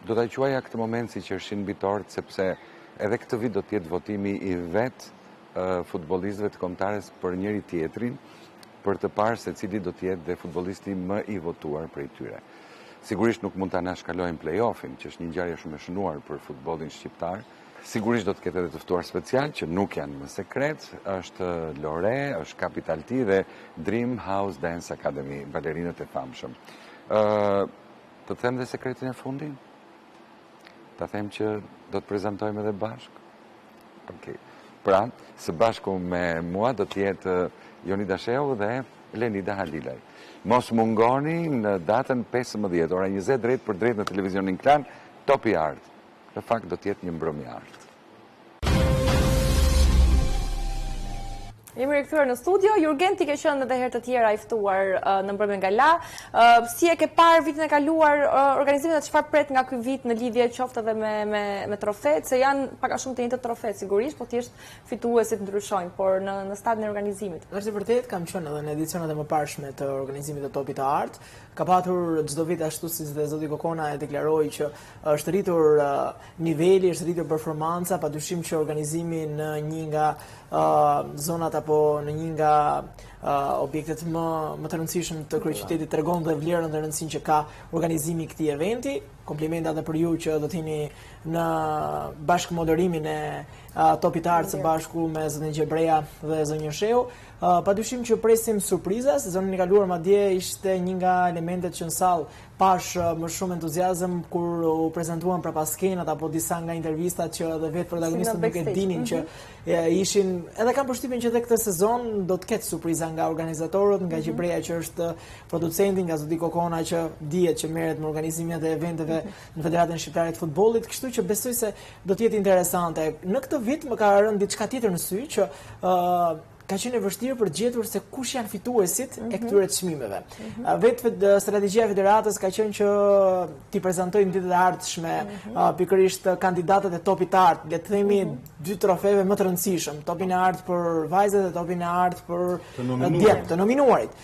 Do ta quaja këtë moment si qershin mbi tort, sepse edhe këtë vit do të jetë votimi i vet futbollistëve të kombëtares për njëri tjetrin, për të parë se cili do të jetë dhe futbollisti më i votuar prej tyre. Sigurisht nuk mund ta anashkalojmë play-offin, që është një ngjarje shumë e shënuar për futbollin shqiptar. Sigurisht do të ketë edhe të ftuar special që nuk janë më sekret, është Lore, është Capital T dhe Dream House Dance Academy, balerinët e famshëm. Të them dhe sekretin e fundin? Ta them që do të prezantojmë edhe bashkë? Okej. Pra, së bashku me mua do të jetë Jonida Sheu dhe Lenida Halilaj. Mos mungoni në datën 15, ora 20 drejt për drejt në televizionin Klan, Topi Art. Në fakt do të jetë një mbrëmje art. Jemi rikthyer në studio. Jurgen, ti ke qenë edhe herë të tjera i ftuar në Mbrëmjen Gala. Si e ke parë vitin e kaluar organizimin dhe çfarë pret nga ky vit në lidhje qoftë edhe me trofet, se janë pak a shumë të njëjtët trofet sigurisht, po thjesht fituesit ndryshojnë, por në stadin e organizimit. Është vërtet, kam qenë edhe në edicionet e mëparshme të organizimit të Topit të Artë. Ka patur çdo vit ashtu si dhe zoti Kokona e deklaroi që është rritur niveli, është rritur performanca, padyshim që organizimi në një nga zonat apo në një nga objektet më të rëndësishëm të kryeqytetit tregon dhe vlerën dhe rëndësinë që ka organizimi i këtij eventi. Komplimenta edhe për ju që do të jeni në bashkëmoderimin e Topit të Artë së bashku me zonin Gjebreja dhe zonin Sheu. Padyshim që presim surpriza, sezonin e kaluar madje ishte një nga elementet që në sallë pash më shumë entuziazëm kur u prezantuan prapas skenat apo disa nga intervistat që edhe vetë protagonistët nuk e dinin që ishin, edhe kam përshtypjen që edhe këtë sezon do të ketë surpriza nga organizatorët, nga Gjebreja që është producenti, nga zoti Kokona që dihet që merret me organizimin e eventeve në Federatën Shqiptare të Futbollit, kështu që besoj se do të jetë interesante. Në këtë vit më ka rënë diçka tjetër në sy që ka qenë e vështirë për gjetur se kush janë fituesit e këtyre çmimeve. Vetë strategjia e federatës ka qenë që t'i prezantojnë ditët e ardhshme pikërisht kandidatët e Topit të Artë, le të themi dy trofeve më të rëndësishëm, Topin e Artë për vajzat dhe Topin e Artë për të nominuarit.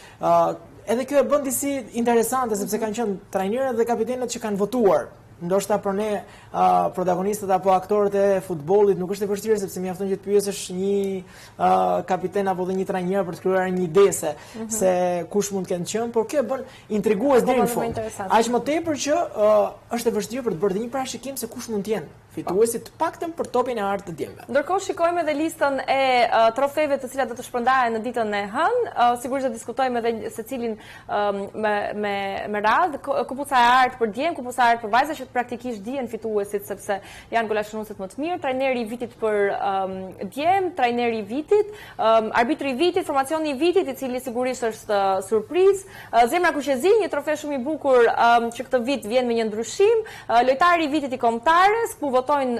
Edhe kjo e bën disi interesante sepse kanë qenë trajnerët dhe kapitenët që kanë votuar. Ndoshta për ne protagonistët apo aktorët e futbollit nuk është e vështirë sepse mjafton që të pyesësh një kapiten apo dhe një trajner për të krijuar një ide se kush mund të kenë qenë, por kjo bën intrigues deri në fund. Aq më tepër që është e vështirë për të bërë një parashikim se kush mund të jenë fituesit të paktën për Topin e Artë të djemve. Ndërkohë shikojmë edhe listën e trofeve të cilat do të shpërndahen në ditën e hënë. Sigurisht do diskutojmë edhe secilin me radhë. Kupuca e Artë për djem, kupuca e Artë për vajza që praktikisht dihen fituesit sepse janë golashënuesit më të mirë, trajneri i vitit për djem, trajneri i vitit, arbitri i vitit, formacioni i vitit, i cili sigurisht është surprizë, Zemra Kuqezi, një trofe shumë i bukur që këtë vit vjen me një ndryshim, lojtari i vitit i kombëtares, ku votojnë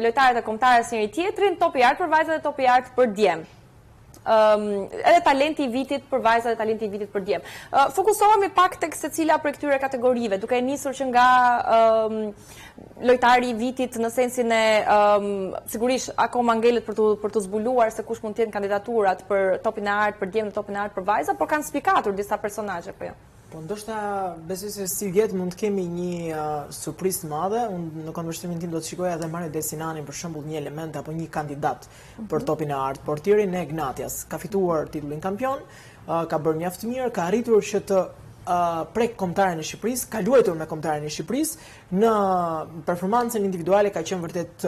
lojtarët e kombëtares njëri tjetrin, Topi i Artë për vajza dhe Topi i Artë për djem. Edhe talenti i vitit për vajza dhe talenti i vitit për djem. Fokusohemi pak tek secila për këtyre kategorive, duke nisur që nga lojtari i vitit në sensin e sigurisht akoma ngelet për të zbuluar se kush mund të jenë kandidaturat për Topin e Artë për djem dhe Topin e Artë për vajza, por kanë spikatur disa personazhe po jo. Po ndoshta besoj se si vjet mund të kemi një surprizë të madhe. Unë në konvertimin tim do të shikoja edhe Mario Desinanin për shembull një element apo një kandidat për Topin e Artë. Portierin e Ignatias ka fituar titullin kampion, ka bërë mjaft mirë, ka arritur që të prek kombëtaren e Shqipërisë, ka luajtur me kombëtaren e Shqipërisë, në performancën individuale ka qenë vërtet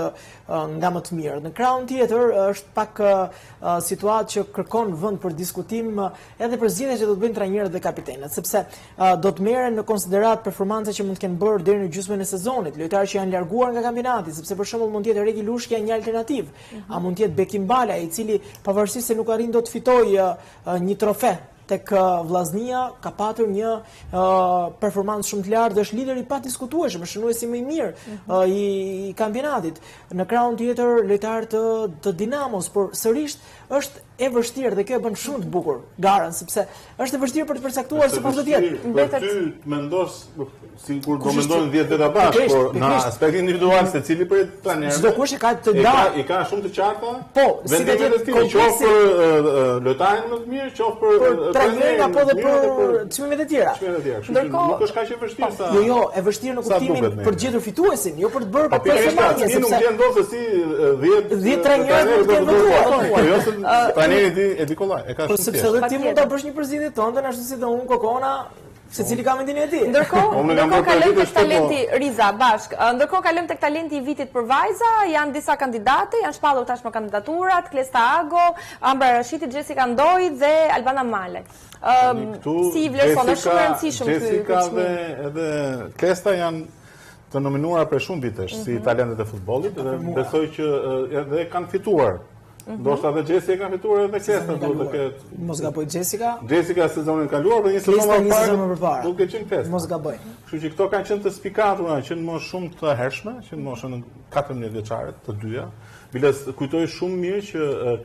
nga më të mirë. Në krahun tjetër është pak situatë që kërkon vend për diskutim edhe për zgjedhjet që do të bëjnë trajnerët dhe kapitenët, sepse do të merren në konsiderat performanca që mund të kenë bërë deri në gjysmën e sezonit, lojtarë që janë larguar nga kampionati, sepse për shembull mund të jetë Regi Lushkja një alternativë, a mund të jetë Bekim Bala, i cili pavarësisht se nuk arrin dot të fitojë një trofe tek Vllaznia, ka patur një performancë shumë të lartë dhe është lideri pa diskutueshëm, është shënuesi më i mirë i kampionatit. Në krahun tjetër lojtarë të Dinamos, por sërish është e vështirë dhe kjo e bën shumë të bukur garën, sepse është e vështirë për të përcaktuar se pas do të jetë. Për ty mendosh sikur do mendojnë 10 veta bashkë, por në aspektin individual secili prej trajnerëve. Çdo kush e ka të ndarë. I ka shumë të qarta. Po, si do të jetë qoftë për lojtarin më të mirë, qoftë për trajnerin apo edhe për çmimet e tjera. Nuk është kaq e vështirë sa. Jo, e vështirë në kuptimin për të gjetur fituesin, jo për të bërë performancë, sepse nuk janë ndosë si 10 trajnerë të votuar. Trajneri e di kollaj, e ka shumë. Sepse edhe ti mund ta bësh një përzgjedhje tënde, ashtu si dhe unë Kokona, secili ka mendimin e tij. Ndërkohë kalojmë tek talenti Riza bashk. Ndërkohë kalojmë tek talenti i vitit për vajza, janë disa kandidate, janë shpallur tashmë kandidaturat, Klesta Ago, Ambra Rashiti, Jessica Ndoj dhe Albana Male. Si vlerëson, është shumë e rëndësishëm ky. Jessica dhe edhe Klesta janë të nominuara për shumë vitesh si talentet e futbollit dhe besoj që edhe kanë fituar Ndoshta edhe Jessica ka fituar edhe Klesta duhet të ketë. Mos gaboj Jessica. Jessica sezonin e kaluar për një sezon më parë. Duhet të qenë 5. Mos gaboj. Kështu që këto kanë qenë të spikatura, qenë më shumë të hershme, qenë moshën 14 vjeçare të dyja. Biles kujtoj shumë mirë që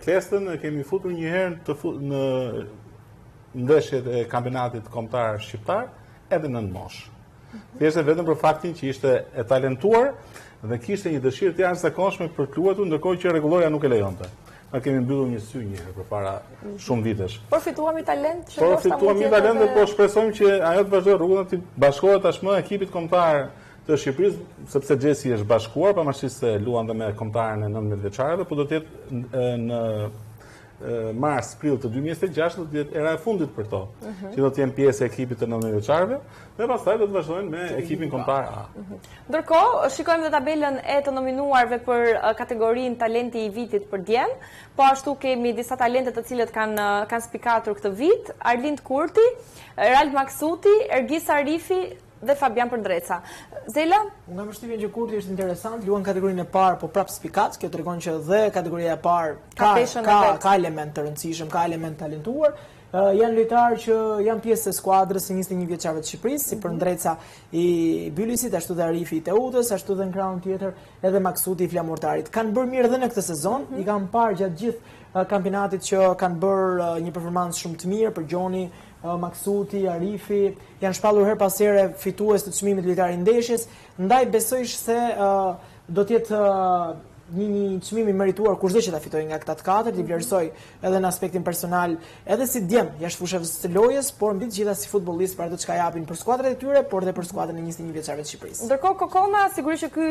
Klestën e kemi futur një herë në ndeshjet e kampionatit kombëtar shqiptar edhe në moshë. Thjesht vetëm për faktin që ishte e talentuar dhe kishte një dëshirë të jashtëzakonshme për të luajtur, ndërkohë që rregulloria nuk e lejonte. Ne kemi mbyllur një sy një herë përpara shumë vitesh. Por fituam talent që Por fituam një talent dhe po shpresojmë që ajo të vazhdojë rrugën të bashkohet tashmë ekipit kombëtar të Shqipërisë, sepse Gjesi është bashkuar, pavarësisht se luan dhe me kombëtarën e 19 vjeçarëve, por do të jetë në mars, prill të 2026 do të jetë era e fundit për to, që do të jenë pjesë e ekipit të 19 vjeçarëve dhe pastaj do të vazhdojnë me ekipin kombëtar A. Ndërkohë, shikojmë dhe tabelën e të nominuarve për kategorinë talenti i vitit për djem, po ashtu kemi disa talente të cilët kanë spikatur këtë vit: Arlind Kurti, Ralf Maksuti, Ergis Arifi dhe Fabian Përdreca. Zela? Nga përshtypjen që Kurti është interesant, luan kategorinë e parë, po prap spikat, kjo tregon që dhe kategoria e parë ka element të rëndësishëm, ka element talentuar. Janë lojtarë që janë pjesë e skuadrës së 21 vjeçarëve të Shqipërisë, si Përdreca i Bylisit, ashtu dhe Arifi i Teutës, ashtu dhe në krahun tjetër edhe Maksuti i Flamurtarit. Kanë bërë mirë edhe në këtë sezon, i kanë parë gjatë gjithë kampionatit që kanë bërë një performancë shumë të mirë për Gjoni, Maksuti, Arifi, janë shpallur her pas here fitues të çmimit lojtar i ndeshjes, ndaj besoj se do të jetë një çmim i merituar kushdo që ta fitojë nga këta të katërt, i vlerësoj edhe në aspektin personal, edhe si djem jashtë fushës së lojës, por mbi të gjitha si futbollist për ato çka japin për skuadrat e tyre, por edhe për skuadrën e 21 vjeçarëve të Shqipërisë. Ndërkohë Kokona, sigurisht që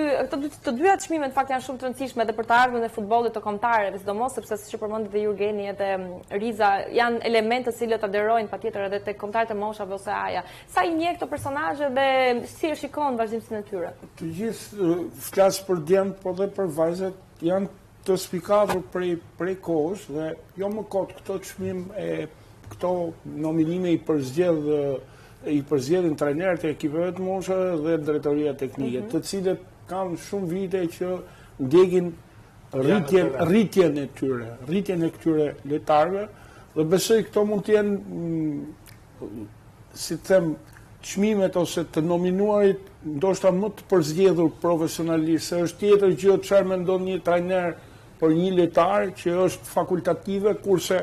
të dyja çmimet në fakt janë shumë të rëndësishme edhe për të ardhmen e futbollit të kombëtarëve, sidomos sepse siç e përmendi dhe Jurgeni edhe Riza janë elemente të cilët aderojnë patjetër edhe tek kombëtarët e moshave ose A-ja. Sa i njeh këto personazhe dhe si e shikon vazhdimsinë e tyre? Të gjithë flas për djem, por edhe për vajzat janë të spikatur prej kohës dhe jo më kot këto çmim këto nominime i përzgjedhin trajnerët e ekipeve të moshave dhe drejtoria teknike, të cilët kanë shumë vite që ndjekin rritjen e këtyre lojtarëve dhe besoj këto mund të jenë, si të them, çmimet ose të nominuarit ndoshta më të përzgjedhur profesionalisht, se është tjetër gjë çfarë mendon një trajner për një lojtar që është fakultative, kurse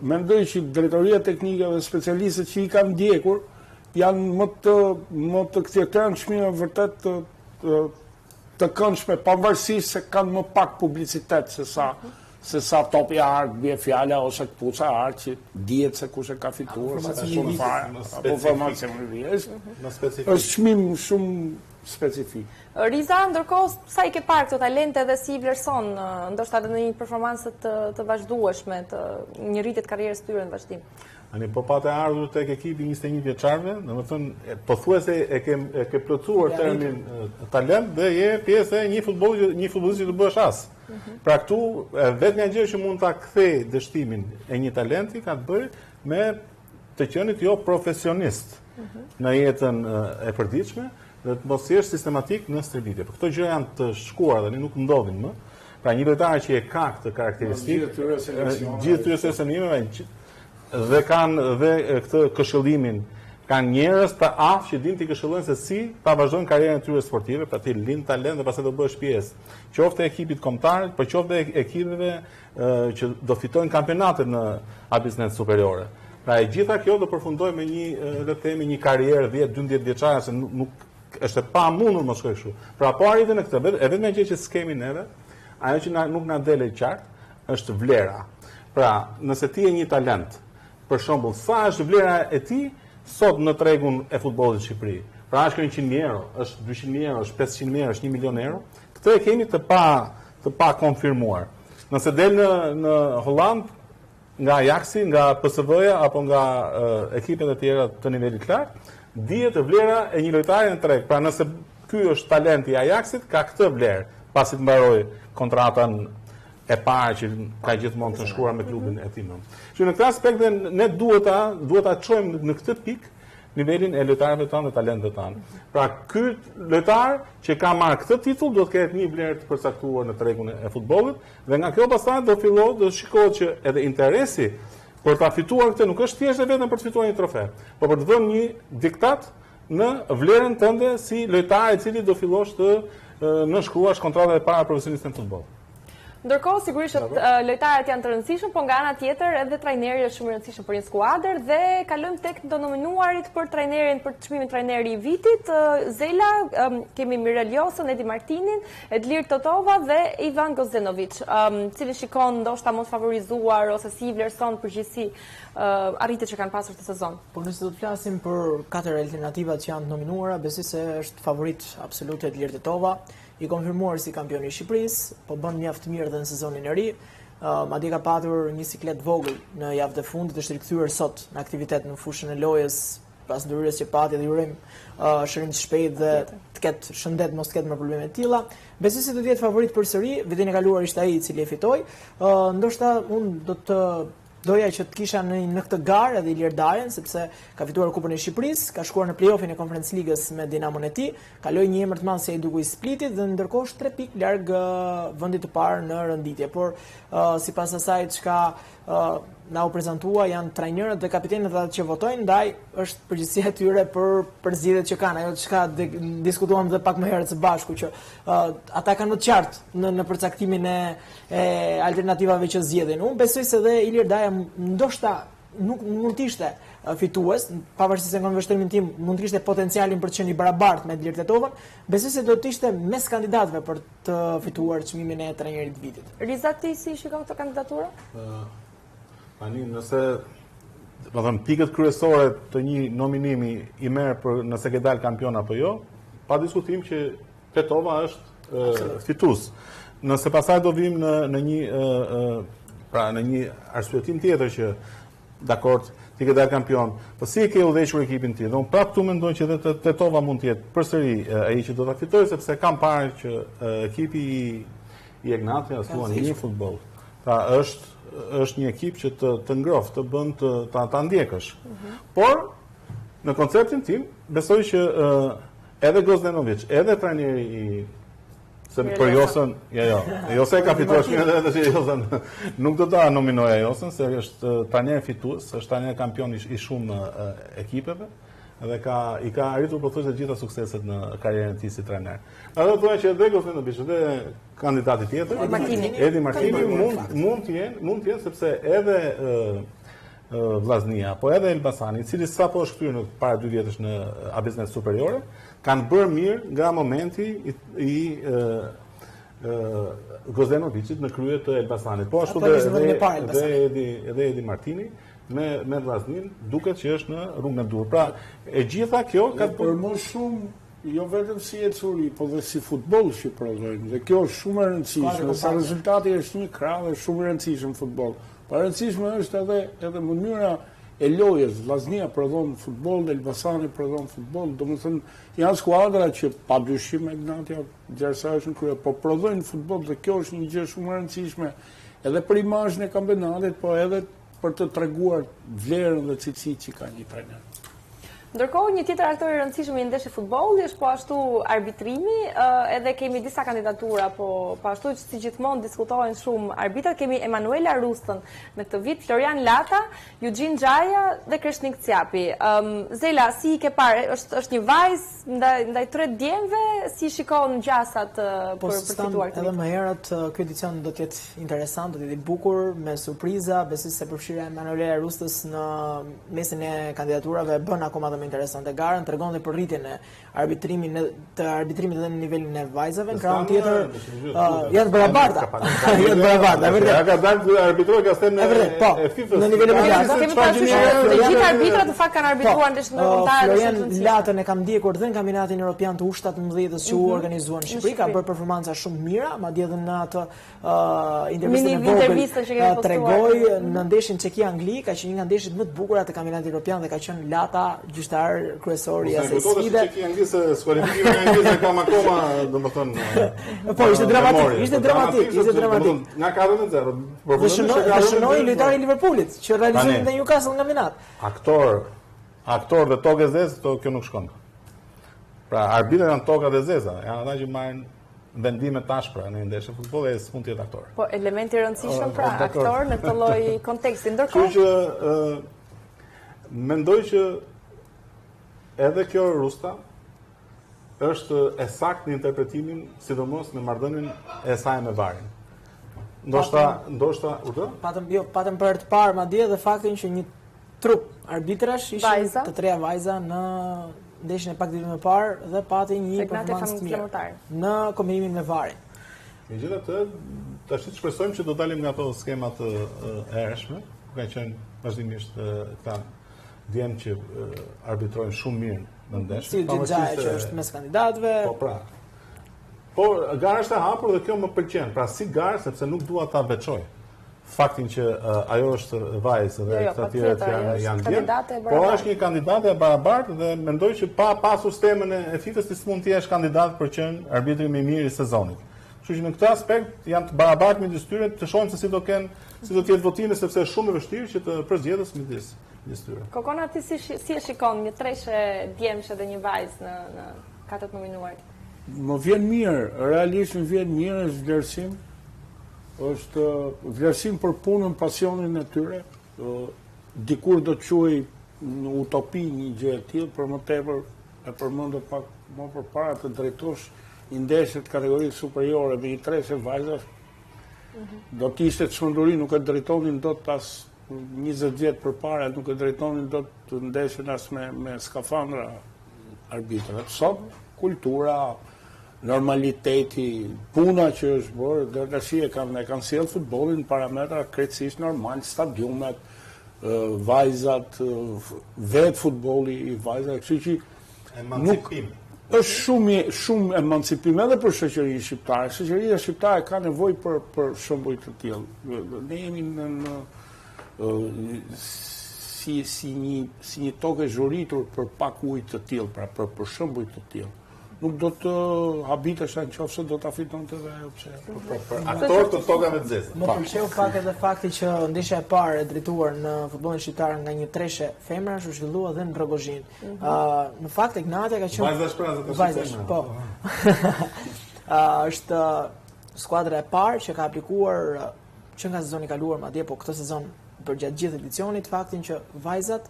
mendoj që drejtoria teknike dhe specialistët që i kanë ndjekur janë më të këto çmime vërtet të këndshme, pavarësisht se kanë më pak publicitet se sa topi art, bie fjala ose këpuca art që dihet se kush e ka fituar, apo formacion më vjes. Është çmim shumë specifik. Riza, ndërkohë, sa i ke parë këto talente dhe si i vlerëson, ndoshta edhe në një performancë të vazhdueshme, një rritje të karrierës së tyre në vazhdim? Ani po patë ardhur tek ekipi 21 vjeçarëve, domethënë pothuajse e ke plotësuar termin talent dhe je pjesë e një futbollist që të bësh as. Pra këtu vetëm një gjë që mund ta kthej dështimin e një talenti ka të bëjë me të qenit jo profesionist në jetën e përditshme dhe të mos jesh sistematik në stërvitje. Për këto gjë janë të shkuara dhe nuk ndodhin më. Pra një lojtar që e ka këtë karakteristikë, gjithë tyre seleksionimeve dhe kanë dhe këtë këshillimin, kanë njerëz të aftë që dinë të këshillojnë se si ta vazhdojnë karrierën e tyre sportive, pra ti lind talent dhe pastaj do bëhesh pjesë qoftë e ekipit kombëtar, por qoftë e ekipeve që do fitojnë kampionate në abisnet superiore. Pra e gjitha kjo do përfundojë me një karrierë 10-12 vjeçare, se nuk është e pamundur mos shkoj kështu. Pra po arritin në këtë, vetëm gjë që skemi neve, ajo që nuk na dele qartë është vlera. Pra, nëse ti je një talent, për shembull, sa është vlera e ti sot në tregun e futbollit në Shqipëri? Pra është 100.000 euro, është 200.000 euro, është 500.000 euro, është 1 milion euro. Këtë e kemi të pa konfirmuar. Nëse del në Holland nga Ajaxi, nga PSV-ja apo nga ekipet e tjera të nivelit lart, dihet vlera e një lojtari në treg. Pra nëse ky është talenti i Ajaxit, ka këtë vlerë, pasi të mbaroj kontratën e parë që ka gjithmonë të shkruar me klubin e tij. Që në këtë aspekt ne duhet ta çojmë në këtë pikë nivelin e lojtarëve tanë dhe talentëve tanë. Pra ky lojtar që ka marrë këtë titull do të ketë një vlerë të përcaktuar në tregun e futbollit dhe nga kjo pastaj do shikohet që edhe interesi për ta fituar këtë nuk është thjesht vetëm për të fituar një trofe, por për të vënë një diktat në vlerën tënde si lojtar i cili do fillosh të nënshkruash kontratat e para profesionistë në futboll. Ndërkohë, sigurisht lojtarët janë të rëndësishëm, po nga ana tjetër edhe trajneri është shumë i rëndësishëm për një skuadër dhe kalojmë tek të nominuarit për trajnerin për çmimin trajneri i vitit. Zela, kemi Mirel Josën, Edi Martinin, Edlir Totova dhe Ivan Gozdenovic, cili shikon ndoshta më të favorizuar ose si i vlerëson përgjithësi arritjet që kanë pasur këtë sezon. Po nëse do të flasim për 4 alternativat që janë nominuara, besoj se është favorit absolut Edlir Totova, i konfirmuar si kampioni i Shqipërisë, po bën mjaft mirë edhe në sezonin e ri. Madje ka patur një siklet vogël në javën e fundit, është rikthyer sot në aktivitet në fushën e lojës pas ndërhyrjes që pati dhe urojmë shërim të shpejtë dhe të ketë shëndet, mos të ketë më probleme të tilla. Besoj se do të jetë favorit përsëri, vitin e kaluar ishte ai i cili e fitoi. Ndoshta unë do të doja që të kisha në këtë garë edhe Ilir Darjen, sepse ka fituar Kupën e Shqipërisë, ka shkuar në play-offin e Conference Ligës me Dinamon e tij, kaloi një emër të madh si ai duku i Splitit dhe ndërkohë është 3 pikë larg vendit të parë në rënditje. Por sipas asaj çka na u prezantua janë trajnerët dhe kapitenët ata që votojnë, ndaj është përgjegjësia e tyre për zgjedhjet që kanë, ajo çka diskutuam edhe pak më herët së bashku që ata kanë më të qartë në përcaktimin e alternativave që zgjedhin. Unë besoj se dhe Ilir Daja ndoshta nuk mund të ishte fitues, pavarësisht se në vështrimin tim mund të kishte potencialin për të qenë i barabartë me Edlir Tetovën, besoj se do të ishte mes kandidatëve për të fituar çmimin e trajnerit të vitit. Rizat, ti si shikon këtë kandidaturë? Tani nëse do të them pikët kryesore të një nominimi i merr nëse ke dalë kampion apo jo, pa diskutim që Tetova është fitues. Nëse pastaj do vim në një arsyetim tjetër që dakord, ti ke dalë kampion, po si e ke udhëhequr ekipin ti? Dhe unë prapë këtu mendoj që edhe Tetova mund të jetë përsëri ai që do ta fitojë, sepse kam parë që ekipi i Egnati ashtuan një futboll. Pra është një ekip që të ngrohtë, të bën ta ndjekësh. Por në konceptin tim besoj që edhe Gozdenovic, edhe trajneri i se për Josën, Josa e ka fituar shpinë edhe që Josën nuk do ta nominoja Josën, se është trajner fitues, është trajner kampion i shumë ekipeve dhe i ka arritur pothuajse të gjitha sukseset në karrierën e tij si trajner. Edhe thonë që edhe Gozdenovic dhe kandidati tjetër, Edi Martini mund të jenë sepse edhe Vllaznia, po edhe Elbasani, i cili sapo është kthyer në para 2 vjetësh në A-biznes superiore, kanë bërë mirë nga momenti i Gozdenovicit në krye të Elbasanit. Po ashtu edhe Edi Martini me Vllaznin duket që është në rrugën e dur. Pra, e gjitha kjo ka për më shumë jo vetëm si ecuri, po dhe si futboll që prodhojnë. Dhe kjo është shumë e rëndësishme, sa rezultati është një krah dhe shumë e rëndësishëm futboll. Pa rëndësishme është edhe mënyra e lojës. Vllaznia prodhon futboll, Elbasani prodhon futboll, domethënë janë skuadra që padyshim Ignatia Gjersa është në krye, po prodhojnë futboll dhe kjo është një gjë shumë e rëndësishme edhe për imazhin e kampionatit, po edhe për të treguar vlerën dhe cilësitë që ka një trajner. Ndërkohë, një tjetër aktor i rëndësishëm i ndeshjeve futbolli është po ashtu arbitrimi, edhe kemi disa kandidatura, po ashtu që si gjithmonë diskutohen shumë arbitrat, kemi Emanuela Rustën në këtë vit, Florian Lata, Eugene Xhaja dhe Kreshnik Ciapi. Zela, si i ke parë, është një vajzë ndaj 3 djemve, si shikon gjasat për fituar këtë? Edhe më herët ky edicion do të jetë interesant, do të jetë i bukur, me surpriza, besoj se përfshirja e Emanuela Rustës në mesin e kandidaturave bën akoma më interesante garën, tregon dhe për rritjen e arbitrimit edhe në nivelin e vajzave, në krahun tjetër janë barabarta. Janë barabarta, vërtet. Ja ka dalë arbitroi ka thënë e FIFA-s. Në nivelin e vajzave. Do kemi parasysh të gjithë arbitrat në fakt kanë arbitruar ndeshjet ndërkombëtare. Florian Latën e kam ndjekur dhe në kampionatin evropian të U17-s që u organizuan në Shqipëri, ka bërë performanca shumë mira, madje edhe në atë intervistën e vogël tregoi në ndeshjen Çekia-Angli, ka qenë një nga ndeshjet më të bukura të kampionatit evropian dhe ka qenë Lata kryesori i asaj sfide. Që anglisë skualifikimi në anglisë kam akoma, domethënë. Po ishte dramatik. Nga 4-0. Dhe shënoi lojtari i Liverpoolit që realizoi në Newcastle nga Minat. Aktor aktor dhe tokë e zezë, kjo nuk shkon. Pra, arbitrat janë tokat e zeza, janë ata që marrin vendime tashpra në ndeshje futbolli e s'mund të jetë aktor. Po, elementi i rëndësishëm pra aktor në këtë lloj konteksti. Kështu që mendoj që edhe kjo rusta është e saktë në interpretimin, sidomos në marrëdhënien e saj me VAR-in. Ndoshta patëm për të parë madje dhe faktin që një trup arbitrash ishin të treja vajza në ndeshjen e pakëditëve më parë dhe pati një performancë të mirë në kombinimin me VAR-in. Megjithatë, tash të shpresojmë që do dalim nga ato skemat e hershme, ku kanë qenë vazhdimisht këta djem që arbitrojnë shumë mirë në ndeshje. Si Xhaxha që është mes kandidatëve. Po pra. Po gara është e hapur dhe kjo më pëlqen. Pra si garë sepse nuk dua ta veçoj faktin që ajo është vajzë dhe këta tjerët janë djem, por është një kandidate e barabartë dhe mendoj që pa pasur temën e FIFA-s ti s'mund të jesh kandidat për qenë arbitri më i mirë i sezonit. Kështu që në këtë aspekt janë të barabartë midis tyre, të shohim se si do të jetë votimi sepse është shumë e vështirë që të përzgjedhës midis tyre. Kokona, ti si e shikon një treshe djemsh dhe një vajzë në katët nominuarit? Më vjen mirë, realisht më vjen mirë, është vlerësim. Është vlerësim për punën, pasionin e tyre. Dikur do të quaj në utopi një gjë e tillë, për më tepër e përmendë pak më përpara të drejtosh një ndeshje të kategorisë superiore me një treshe vajzash. Do të ishte çmenduri, nuk e drejtonin dot as 20 vjet përpara, nuk e drejtonin dot të ndeshjen as me skafandra arbitrave. Sot kultura, normaliteti, puna që është bërë, dhe tash e kanë sjellë futbollin në parametra krejtësisht normal, stadiumet, vajzat, vetë futbolli i vajzave, kështu që emancipim. Është shumë emancipim edhe për shoqërinë shqiptare. Shoqëria shqiptare ka nevojë për shembuj të tillë. Ne jemi si një tokë e zhuritur për pak ujë të tillë, pra për shembuj të tillë. Nuk do të habitesh nëse do ta fitonte edhe ajo pse. Aktor të tokave të zeza. Më pëlqeu pak edhe fakti që ndeshja e parë e drejtuar në futbollin shqiptar nga një treshe femrash u zhvillua edhe në Dragozhin. Në fakt Ignatia ka qenë vajzash, po. Është skuadra e parë që ka aplikuar që nga sezoni i kaluar, madje po këtë sezon përgjatë gjithë edicionit, faktin që vajzat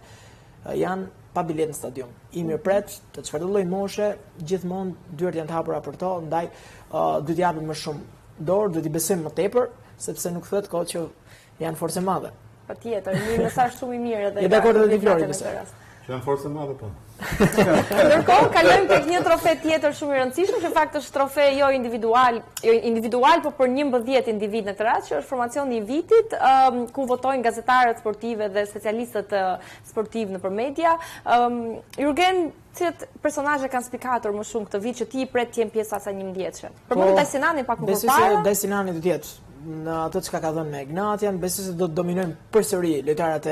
janë pa bilet në stadium. I mirëpret të çfarëdo lloj moshe, gjithmonë dyert janë të hapura për to, ndaj duhet t'i japim më shumë dorë, duhet i besojmë më tepër, sepse nuk thotë kohë që janë forcë madhe. Patjetër, një mesazh shumë i mirë edhe. Je dakord edhe Flori në këtë rast. Që janë forcë madhe po. Ndërkohë kalojmë tek një trofe tjetër shumë i rëndësishëm, që fakt është trofe jo individual, por për 11 individ në këtë rast, që është formacioni i vitit, ku votojnë gazetarët sportive dhe specialistët sportiv nëpër media. Jurgen, cilat personazhe kanë spikatur më shumë këtë vit që ti i pret të jenë pjesë asaj 11-shë? Përmend Dajsinani pak më përpara. Besoj se Dajsinani do të jetë në ato çka ka dhënë me Ignatian, besoj se do të dominojnë përsëri lojtarët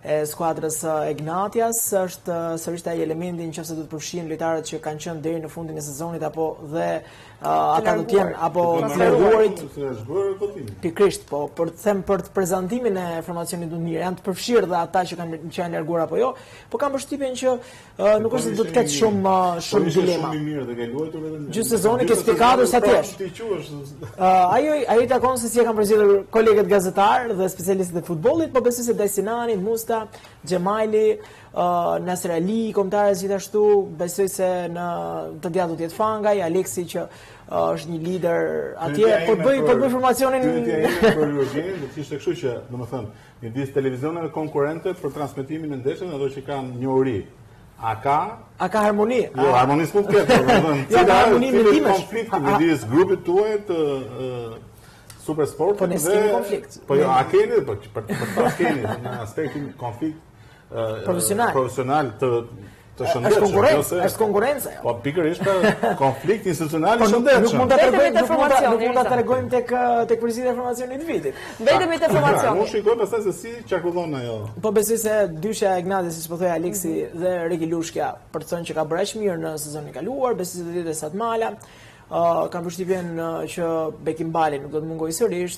e skuadrës Ignatias. Është sërish ai elementi nëse do të përfshihen lojtarët që kanë qenë deri në fundin e sezonit apo dhe ata do të jenë apo të larguarit. Pikërisht, po, për të them për prezantimin e formacionit të mirë, janë të përfshirë dhe ata që janë larguar apo jo, po kam përshtypjen që nuk është se do të ketë shumë dilema. Gjysmë sezoni ke spikatur sa ti je. Ai takon se si e kanë përzgjedhur kolegët gazetarë dhe specialistët e futbollit, po besoj se Dajsinani, Musta, Xhemaili, Nasser Ali, kombëtarës gjithashtu, besoj se në të dia do të jetë Fangaj, Aleksi që është një lider atje, po bëj informacionin për Jurgen, do të ishte kështu që, domethënë, midis televizioneve konkurrente për transmetimin e ndeshjeve, ato që kanë njohuri. A ka harmoni? Jo, harmoni s'mund të ketë, domethënë, cili konflikt midis grupit tuaj të Supersport dhe konflikt. Po jo, a keni, për ta keni në aspektin konflikt profesional të shëndetshëm. Është konkurrencë. Po pikërisht konflikt institucional i shëndetshëm. Nuk mund ta tregojmë tek përgjithësia e informacionit të vitit. Vetëm te informacioni. Unë shikoj pastaj se si çarkullon ajo. Po besoj se dyshja e Ignatit, siç po thoi Aleksi dhe Reki Lushkja, për të thënë që ka bërë aq mirë në sezonin e kaluar, besoj se do të jetë Satmala. Kam përshtypjen që Bekim Bali nuk do të mungojë sërish.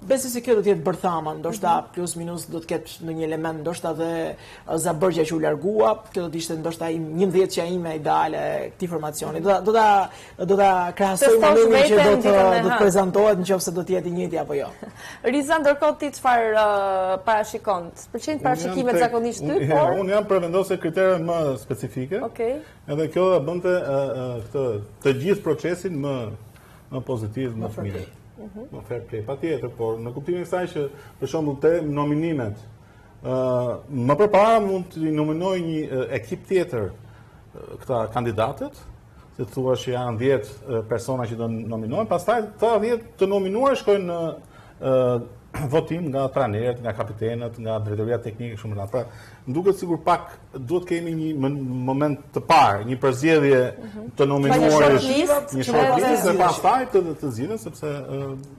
Besoj se kjo do të jetë bërthama, ndoshta plus minus do të ketë ndonjë element, ndoshta dhe Zabërgja që u largua, kjo do të ishte ndoshta 11 që ime ideale këtij formacioni. Do ta krahasoj momentin që do të prezantohet nëse do të jetë i njëjti apo jo. Riza, ndërkohë ti çfarë parashikon? Pëlqejnë parashikimet zakonisht ty, por unë jam për vendosje kritere më specifike. Okej. Edhe kjo do bënte të gjithë procesin më pozitiv, më mirë. Më fair play, patjetër, por në kuptimin e kësaj që për shembull te nominimet më përpara mund të nominoj një ekip tjetër këta kandidatët, se thua që janë 10 persona që do nominohen, pastaj këta 10 të nominuar shkojnë në votim nga trajnerët, nga kapitenët, nga drejtoria teknike kështu më radh. Pra, më duket sikur pak duhet kemi një moment të parë, një përzgjedhje të nominuarësh, një shortlist dhe pastaj të zgjidhen, sepse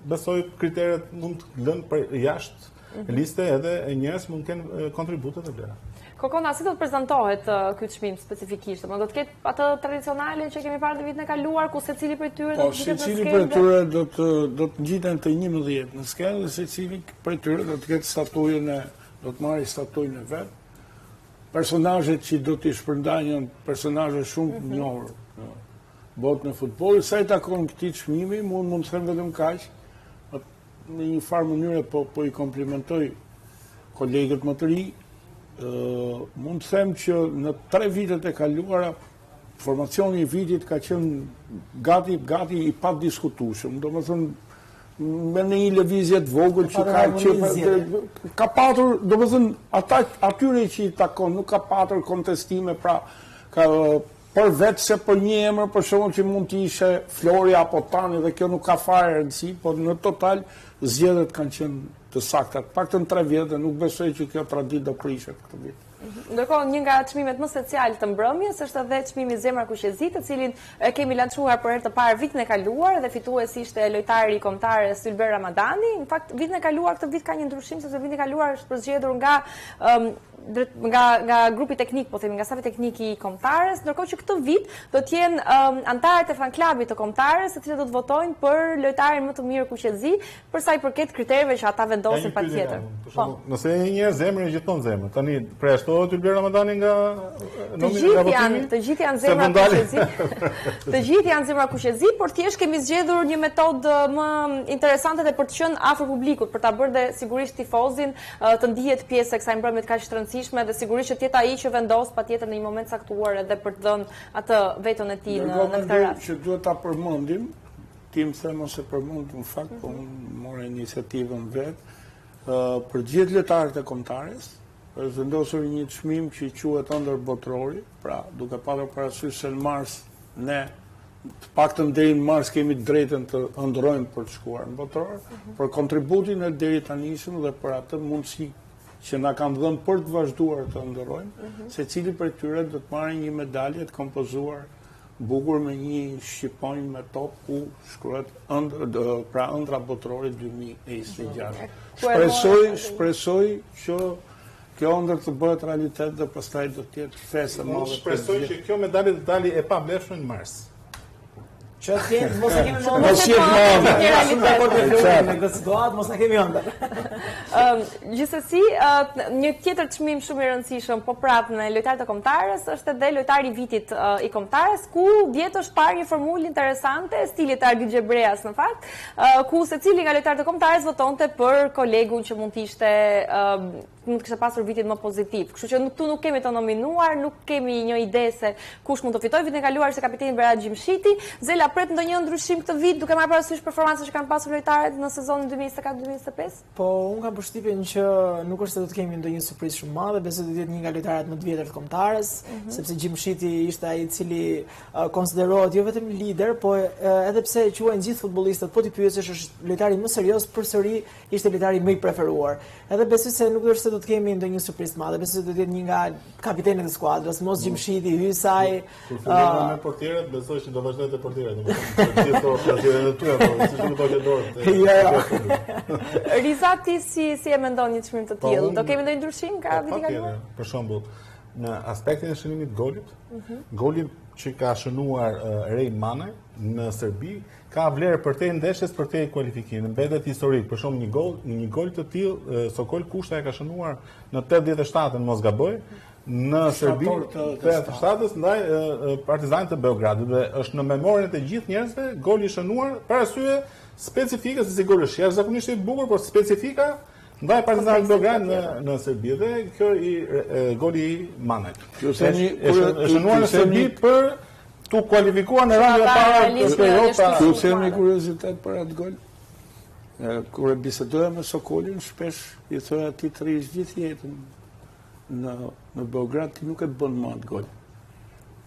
besoj kriteret mund të lënë për jashtë liste edhe njerëz mund të kenë kontribute të vlera. Kokona, si do të prezantohet ky çmim specifikisht? Do të ketë atë tradicionale që kemi parë në vitin e kaluar, ku secili prej tyre do të ngjitet në skelë? Secili prej tyre do të ngjiten të 11 në skelë, dhe secili prej tyre do të ketë statujën do të marrë statujën e vet. Personazhet që do t'i shpërndajnë janë personazhe shumë të njohur në botën e futbollit. Sa i takon këtij çmimi, mund të them vetëm kaq, në një farë mënyrë po i komplimentoj kolegët më të ri. Mund të them që në 3 vitet e kaluara formacioni i vitit ka qenë gati i padiskutueshëm. Domethënë me një lëvizje të vogël që ka patur, domethënë atyre që i takon nuk ka patur kontestime, pra për vetë se për një emër për shembull që mund të ishe Flori apo Tani, dhe kjo nuk ka fare rëndësi, por në total zgjedhjet kanë qenë të sakta, paktën 3 vjet, dhe nuk besoj që kjo traditë do prishet këtë vit. Ndërkohë, një nga çmimet më speciale të mbrëmjes është edhe çmimi Zemra Kuqezi, të cilin kemi lançuar për herë të parë vitin e kaluar dhe fituesi ishte lojtari i kombëtarës Ylber Ramadani. Në fakt, vitin e kaluar këtë vit ka një ndryshim, sepse vitin e kaluar është përzgjedhur nga grupi teknik, po themi nga stafi teknik i kombëtarës, ndërkohë që këtë vit do të jenë anëtarët e fanklabit të kombëtarës, të cilët do të votojnë për lojtarin më të mirë Kuqezi, për sa i përket kriterëve që ata vendosin patjetër. Nëse një zemër gjithmonë zemër. Tani përjashtohet Ylber Ramadani nga votimi? Të gjithë janë Zemra Kuqezi. Të gjithë janë Zemra Kuqezi, por thjesht kemi zgjedhur një metodë më interesante dhe për të qenë afër publikut, për ta bërë dhe sigurisht tifozin të ndihet pjesë e kësaj mbrëmje të kaq të rëndësishme, dhe sigurisht që tjetë ai që vendos patjetër në një moment caktuar edhe për të dhënë atë vetën e tij në këtë rast. Që duhet ta përmendim, ti më them ose përmend në fakt, po unë mora iniciativën vet, për gjithë lojtarët e kombëtarës, është vendosur një çmim që quhet ëndër botrori, pra duke pasur parasysh se në mars ne të paktën deri në mars kemi drejtën të ëndrrojmë për të shkuar në botror, për kontributin e deri tanishëm dhe për atë mundësi që na kanë dhënë për të vazhduar të ëndrrojmë, secili prej tyre do të marrë një medalje të kompozuar bukur me një shqiponjë me top ku shkruhet pra ëndra botrori 2026. Shpresoj që kjo ëndër të bëhet realitet dhe pastaj do të jetë festë e madhe. Shpresoj që kjo medalje të dalë e pavlefshme në mars. Që të jetë, mos e kemi mos e kemi ëndër. Gjithsesi, një tjetër çmim shumë i rëndësishëm, po prapë në lojtarët e kombëtarës, është edhe lojtari i vitit i kombëtarës, ku djetë është parë një formulë interesante, stilit e Argjit Xhebreas në fakt, ku secili nga lojtarët e kombëtarës votonte për kolegun që mund të ishte mund të kishte pasur vitin më pozitiv. Kështu që tu nuk kemi të nominuar, nuk kemi një ide se kush mund të fitojë. Vitin e kaluar ishte kapiteni Berat Gjimshiti. Zela pret ndonjë ndryshim këtë vit, duke marrë parasysh performancën që kanë pasur lojtarët në sezonin 2024-2025? Po, unë kam përshtypjen që nuk është se do të kemi ndonjë surprizë shumë madhe, besoj do të jetë një nga lojtarët më të vjetër të kombëtarës, sepse Gjimshiti ishte ai i cili konsiderohet jo vetëm lider, po edhe pse quajnë gjithë futbollistët, po ti pyesësh është lojtari më serioz, përsëri ishte lojtari më i preferuar. Edhe besoj se nuk është se do të kemi ndonjë surprizë të madhe, besoj se do të jetë një nga kapitenët e skuadrës, mos Gjimshiti, Hysaj. Kur fillon me portierët, besoj se do vazhdojë të portierët, Riza, ti si e mendon një çmim të tillë? Do kemi ndonjë ndryshim ka viti kaluar? Për shembull, në aspektin e shënimit të golit. Goli që ka shënuar Rein Manaj në Serbi ka vlerë përtej ndeshjes, përtej kualifikimit. Mbetet historik, për shembull një gol të tillë Sokol Kushta e ka shënuar në 87-ën, mos gaboj, në Serbi të shtatës ndaj Partizanit të Beogradit, dhe është në memorien të gjithë njerëzve goli i shënuar për arsye specifike, se sigurisht jashtëzakonisht i bukur, por specifika ndaj Partizanit të Beogradit në Serbi, dhe kjo goli i Manajt. Është shënuar në Serbi për tu kualifikuar në rangën e parë të play-off. Ju them një kuriozitet për atë gol. Kur e bisedoja me Sokolin, shpesh i thoya atij të rish gjithë jetën në Beograd, ti nuk e bën më atë gol.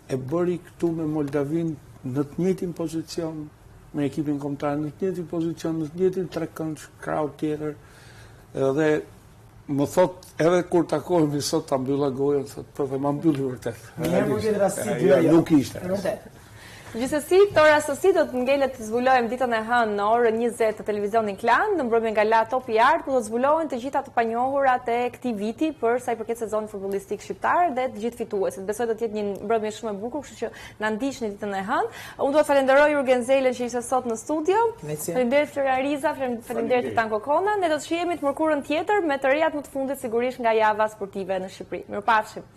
E bëri këtu me Moldavin në të njëjtin pozicion me ekipin kombëtar, në të njëjtin pozicion, në të njëjtin trekëndsh krau tjetër. Edhe më thot, edhe kur takohemi sot ta mbylla gojën, thot, po dhe ma mbylli vërtet. Nuk ishte. Gjithsesi, këto rastësi do të ngelet të zbulojmë ditën e hënë në orën 20 të televizionit Klan, në mbrëmjen nga La Top i Art, ku do të zbulohen të gjitha të panjohurat e këtij viti për sa i përket sezonit futbollistik shqiptar dhe të gjithë fituesit. Besoj do të jetë një mbrëmje shumë e bukur, kështu që na ndiqni ditën e hënë. Unë do të falenderoj Jurgen Zelën që ishte sot në studio. Faleminderit Flora Riza, faleminderit Tanko Kona. Ne do të shihemi të mërkurën tjetër me të rejat më të fundit sigurisht nga java sportive në Shqipëri. Mirupafshim.